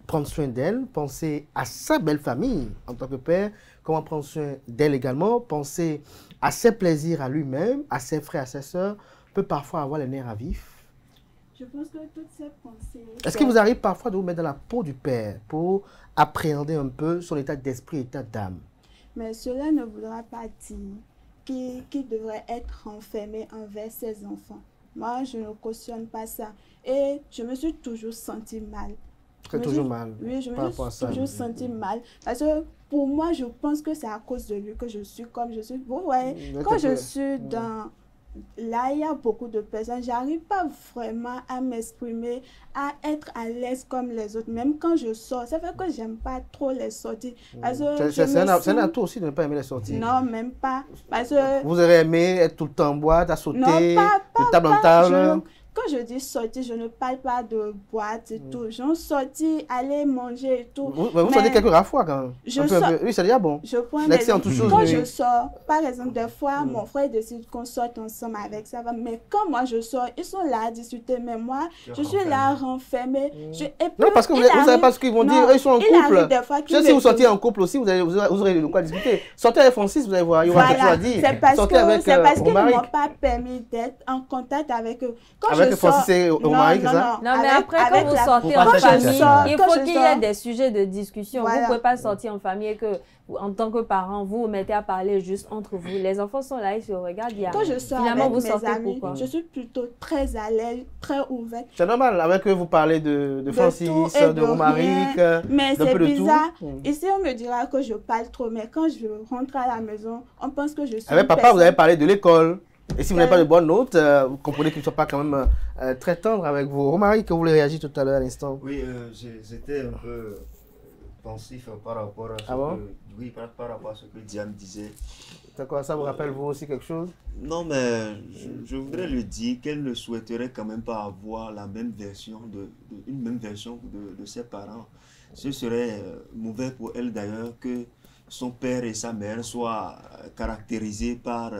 prendre soin d'elle, penser à sa belle famille en tant que père, comment prendre soin d'elle également, penser à ses plaisirs à lui-même, à ses frères, à ses sœurs, peut parfois avoir les nerfs à vif. Je pense que toutes ces pensées... Est-ce qu'il vous arrive parfois de vous mettre dans la peau du père pour appréhender un peu son état d'esprit, état d'âme? Mais cela ne voudra pas dire qu'il devrait être renfermé envers ses enfants. Moi, je ne cautionne pas ça. Et je me suis toujours sentie mal. Toujours mal. Oui, je me suis toujours sentie mal. Parce que pour moi, je pense que c'est à cause de lui que je suis comme je suis. Vous voyez, quand je suis dans... Là, il y a beaucoup de personnes, j'arrive pas vraiment à m'exprimer, à être à l'aise comme les autres. Même quand je sors, ça fait que j'aime pas trop les sorties. C'est un atout aussi de ne pas aimer les sorties. Non, même pas. Parce que... Vous aurez aimé être tout le temps en boîte, à sauter, de table en table. Quand je dis sortir, je ne parle pas de boîte et tout. Je sortis, aller manger et tout. Vous sortez quelques rares fois quand même. Oui, c'est déjà bon. Je prends quand je sors, par exemple, des fois, mon frère décide qu'on sorte ensemble avec ça. Mais quand moi je sors, ils sont là à discuter. Mais moi, je suis là renfermée. Non, parce que vous ne savez pas ce qu'ils vont dire. Eux, ils sont en couple. Si vous sortez en couple aussi, vous aurez de quoi discuter. Sortez avec Francis, vous allez voir, il y aura quelque chose à dire. C'est parce qu'ils ne m'ont pas permis d'être en contact avec eux. Avec Francis et Romaric, c'est ça? Non, mais après, quand vous sortez en famille, il faut qu'il y ait des sujets de discussion. Vous ne pouvez pas sortir en famille et que, en tant que parent, vous vous mettez à parler juste entre vous. Les enfants sont là, ils se regardent. Quand je sors avec mes amis, je suis plutôt très à l'aise, très ouverte. C'est normal, avec eux, vous parlez de Francis, de Romaric, mais c'est bizarre. Ici, on me dira que je parle trop, mais quand je rentre à la maison, on pense que je suis avec papa, vous avez parlé de l'école. Et si vous n'avez pas de bonnes notes, vous comprenez qu'il ne soit pas quand même très tendre avec vous. Romaric, que vous voulez réagir tout à l'heure à l'instant. Oui, j'étais un peu pensif par rapport à ce par rapport à ce que Diane disait. C'est quoi, ça vous rappelle vous aussi quelque chose? Non, mais je voudrais lui dire qu'elle ne souhaiterait quand même pas avoir la même version une même version de ses parents. Ce serait mauvais pour elle d'ailleurs que son père et sa mère soient caractérisés par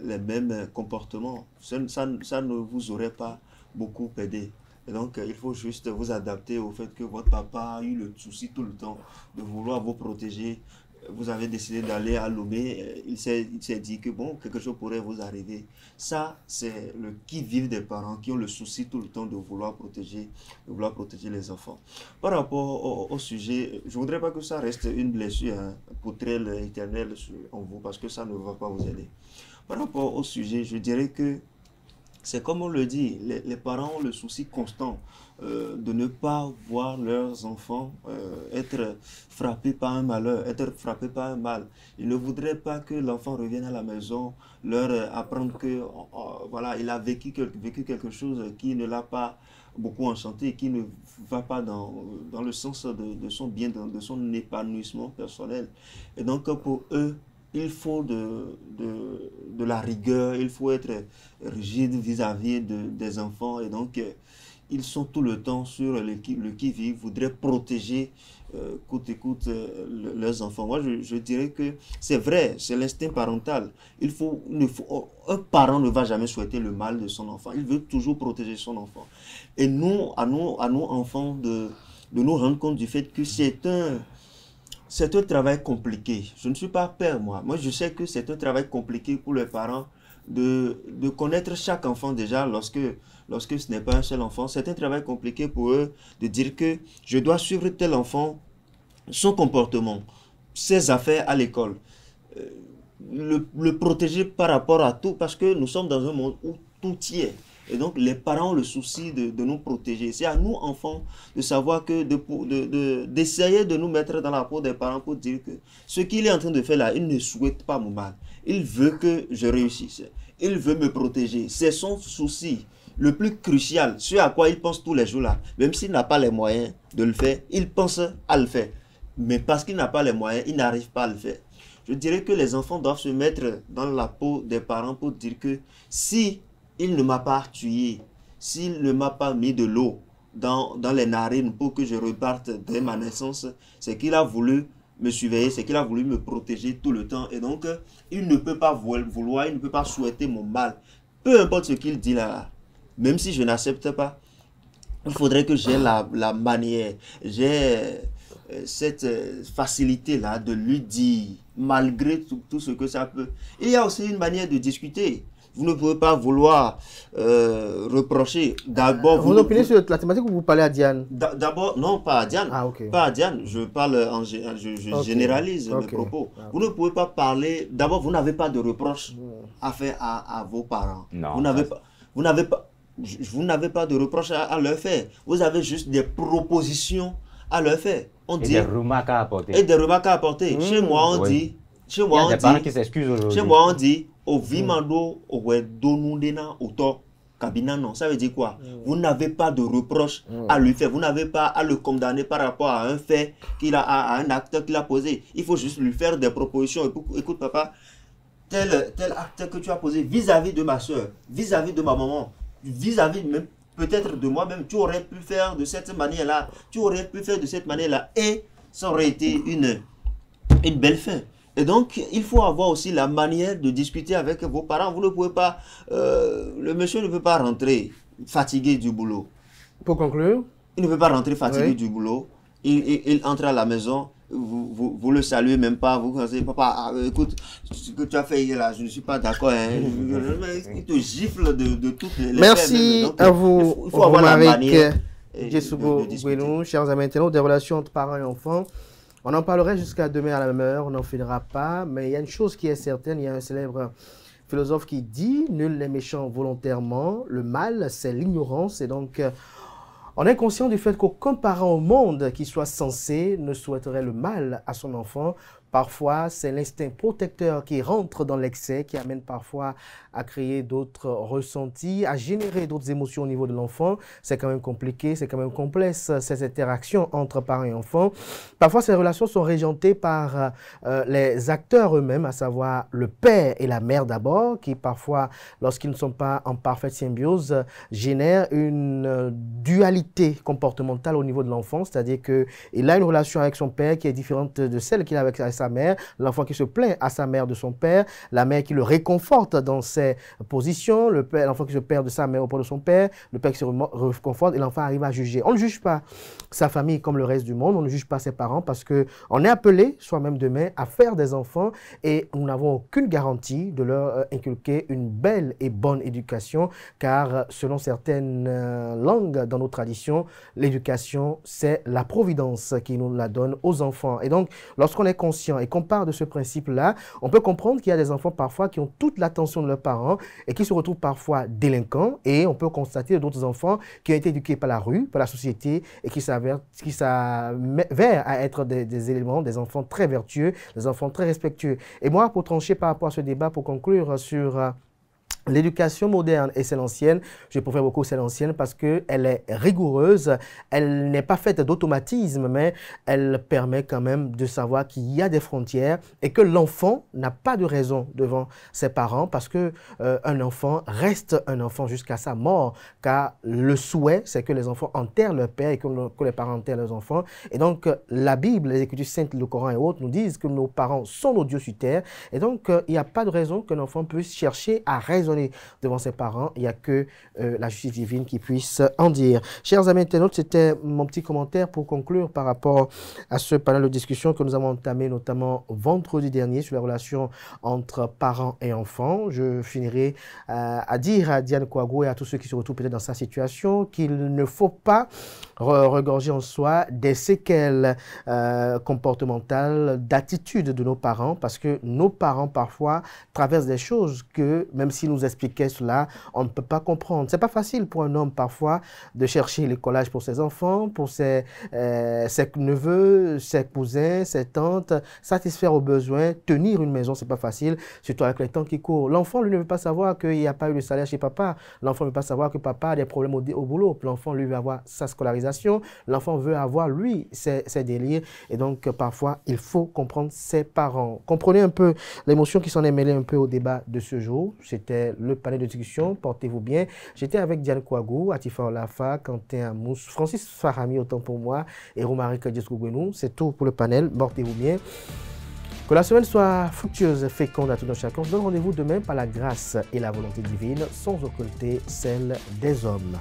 les mêmes comportements. Ça ne vous aurait pas beaucoup aidé. Et donc, il faut juste vous adapter au fait que votre papa a eu le souci tout le temps de vouloir vous protéger. Vous avez décidé d'aller à Lomé, il s'est dit que bon, quelque chose pourrait vous arriver. Ça, c'est le qui-vive des parents qui ont le souci tout le temps de vouloir protéger les enfants. Par rapport au sujet, je ne voudrais pas que ça reste une blessure poutrelle éternelle en vous, parce que ça ne va pas vous aider. Par rapport au sujet, je dirais que c'est comme on le dit, les parents ont le souci constant de ne pas voir leurs enfants être frappés par un malheur, être frappés par un mal. Ils ne voudraient pas que l'enfant revienne à la maison, leur apprendre que voilà, il a vécu quelque chose qui ne l'a pas beaucoup enchanté, qui ne va pas dans le sens de son bien, de son épanouissement personnel. Et donc pour eux, il faut de la rigueur, il faut être rigide vis-à-vis des enfants. Et donc, ils sont tout le temps sur le qui-vive, voudraient protéger coûte et coûte leurs enfants. Moi, je dirais que c'est vrai, c'est l'instinct parental. Un parent ne va jamais souhaiter le mal de son enfant. Il veut toujours protéger son enfant. Et nous, à nos enfants, de nous rendre compte du fait que c'est un travail compliqué. Je ne suis pas père, moi. Moi, je sais que c'est un travail compliqué pour les parents de connaître chaque enfant déjà lorsque ce n'est pas un seul enfant. C'est un travail compliqué pour eux de dire que je dois suivre tel enfant, son comportement, ses affaires à l'école, le protéger par rapport à tout, parce que nous sommes dans un monde où tout y est. Et donc, les parents ont le souci de nous protéger. C'est à nous, enfants, de savoir que d'essayer de nous mettre dans la peau des parents pour dire que ce qu'il est en train de faire là, il ne souhaite pas mon mal. Il veut que je réussisse. Il veut me protéger. C'est son souci le plus crucial, ce à quoi il pense tous les jours là. Même s'il n'a pas les moyens de le faire, il pense à le faire. Mais parce qu'il n'a pas les moyens, il n'arrive pas à le faire. Je dirais que les enfants doivent se mettre dans la peau des parents pour dire que si il ne m'a pas tué, s'il ne m'a pas mis de l'eau dans les narines pour que je reparte dès ma naissance, c'est qu'il a voulu me surveiller, c'est qu'il a voulu me protéger tout le temps. Et donc, il ne peut pas vouloir, il ne peut pas souhaiter mon mal. Peu importe ce qu'il dit là, même si je n'accepte pas, il faudrait que j'ai la manière, j'ai cette facilité-là de lui dire, malgré tout ce que ça peut. Il y a aussi une manière de discuter. Vous ne pouvez pas vouloir reprocher. D'abord, vous opinez sur la thématique ou vous parlez à Diane? D'abord, non, pas à Diane. Ah, okay. Pas à Diane. Je parle je généralise mes propos. Vous ne pouvez pas parler. D'abord, vous n'avez pas de reproche à faire à vos parents. Non, vous n'avez pas de reproches à leur faire. Vous avez juste des propositions à leur faire. Des remarques à apporter. Et des remarques à apporter. Chez moi, on dit... Chez moi, on dit, au vimando, au wedonundena, au to, kabina non. Ça veut dire quoi? Vous n'avez pas de reproche à lui faire. Vous n'avez pas à le condamner par rapport à un fait à un acte qu'il a posé. Il faut juste lui faire des propositions. Écoute, papa, tel acte que tu as posé vis-à-vis de ma soeur, vis-à-vis de ma maman, vis-à-vis même peut-être de moi-même, tu aurais pu faire de cette manière-là. Tu aurais pu faire de cette manière-là. Et ça aurait été une belle fin. Et donc, il faut avoir aussi la manière de discuter avec vos parents. Vous ne pouvez pas... le monsieur ne peut pas rentrer fatigué du boulot. Pour conclure? Il ne peut pas rentrer fatigué du boulot. Il entre à la maison, vous le saluez même pas. Vous pensez, papa, écoute, ce que tu as fait hier là, je ne suis pas d'accord. Hein. Il te gifle de toutes les Merci donc, à vous, il faut avoir la manière Djessougou Gwenou, chers amis internautes, des relations entre parents et enfants. On en parlerait jusqu'à demain à la même heure, on n'en finira pas, mais il y a une chose qui est certaine, il y a un célèbre philosophe qui dit « Nul n'est méchant volontairement, le mal c'est l'ignorance » et donc on est conscient du fait qu'aucun parent au monde qui soit sensé ne souhaiterait le mal à son enfant. Parfois, c'est l'instinct protecteur qui rentre dans l'excès, qui amène parfois à créer d'autres ressentis, à générer d'autres émotions au niveau de l'enfant. C'est quand même compliqué, c'est quand même complexe, ces interactions entre parents et enfants. Parfois, ces relations sont régentées par les acteurs eux-mêmes, à savoir le père et la mère d'abord, qui parfois, lorsqu'ils ne sont pas en parfaite symbiose, génèrent une dualité comportementale au niveau de l'enfant, c'est-à-dire qu'il a une relation avec son père qui est différente de celle qu'il a avec sa mère, l'enfant qui se plaint à sa mère de son père, la mère qui le réconforte dans ses positions, l'enfant qui se perd de sa mère auprès de son père, le père qui se réconforte et l'enfant arrive à juger. On ne juge pas sa famille comme le reste du monde, on ne juge pas ses parents parce qu'on est appelé soi-même demain à faire des enfants et nous n'avons aucune garantie de leur inculquer une belle et bonne éducation car selon certaines langues dans nos traditions, l'éducation c'est la providence qui nous la donne aux enfants. Et donc lorsqu'on est conscient et qu'on part de ce principe-là, on peut comprendre qu'il y a des enfants parfois qui ont toute l'attention de leurs parents et qui se retrouvent parfois délinquants et on peut constater d'autres enfants qui ont été éduqués par la rue, par la société et qui s'avèrent à être des éléments, des enfants très vertueux, des enfants très respectueux. Et moi, pour trancher par rapport à ce débat, pour conclure sur l'éducation moderne et c'est l'ancienne, je préfère beaucoup c'est l'ancienne parce qu'elle est rigoureuse, elle n'est pas faite d'automatisme, mais elle permet quand même de savoir qu'il y a des frontières et que l'enfant n'a pas de raison devant ses parents parce qu'un enfant reste un enfant jusqu'à sa mort, car le souhait c'est que les enfants enterrent leur père et que les parents enterrent leurs enfants. Et donc la Bible, les Écritures saintes, le Coran et autres nous disent que nos parents sont nos dieux sur terre et donc il n'y a pas de raison qu'un enfant puisse chercher à raisonner devant ses parents, il n'y a que la justice divine qui puisse en dire. Chers amis internautes, c'était mon petit commentaire pour conclure par rapport à ce panel de discussion que nous avons entamé notamment vendredi dernier sur la relation entre parents et enfants. Je finirai à dire à Diane Kouago et à tous ceux qui se retrouvent peut-être dans sa situation qu'il ne faut pas regorger en soi des séquelles comportementales, d'attitude de nos parents parce que nos parents parfois traversent des choses que même si nous expliquait cela, on ne peut pas comprendre. C'est pas facile pour un homme parfois de chercher les collages pour ses enfants, pour ses neveux, ses cousins, ses tantes, satisfaire aux besoins, tenir une maison, c'est pas facile, surtout avec les temps qui courent. L'enfant, lui, ne veut pas savoir qu'il n'y a pas eu de salaire chez papa. L'enfant ne veut pas savoir que papa a des problèmes au boulot. L'enfant, lui, veut avoir sa scolarisation. L'enfant veut avoir, lui, ses délires. Et donc, parfois, il faut comprendre ses parents. Comprenez un peu l'émotion qui s'en est mêlée un peu au débat de ce jour. C'était le panel de discussion, portez-vous bien. J'étais avec Diane Kouago, Atifa Olafa, Quentin Amous, Francis Fahami, autant pour moi, et Romaric Djessougou Gwenou. C'est tout pour le panel, portez-vous bien. Que la semaine soit fructueuse, féconde à tout un chacun. On se donne rendez-vous demain par la grâce et la volonté divine, sans occulter celle des hommes.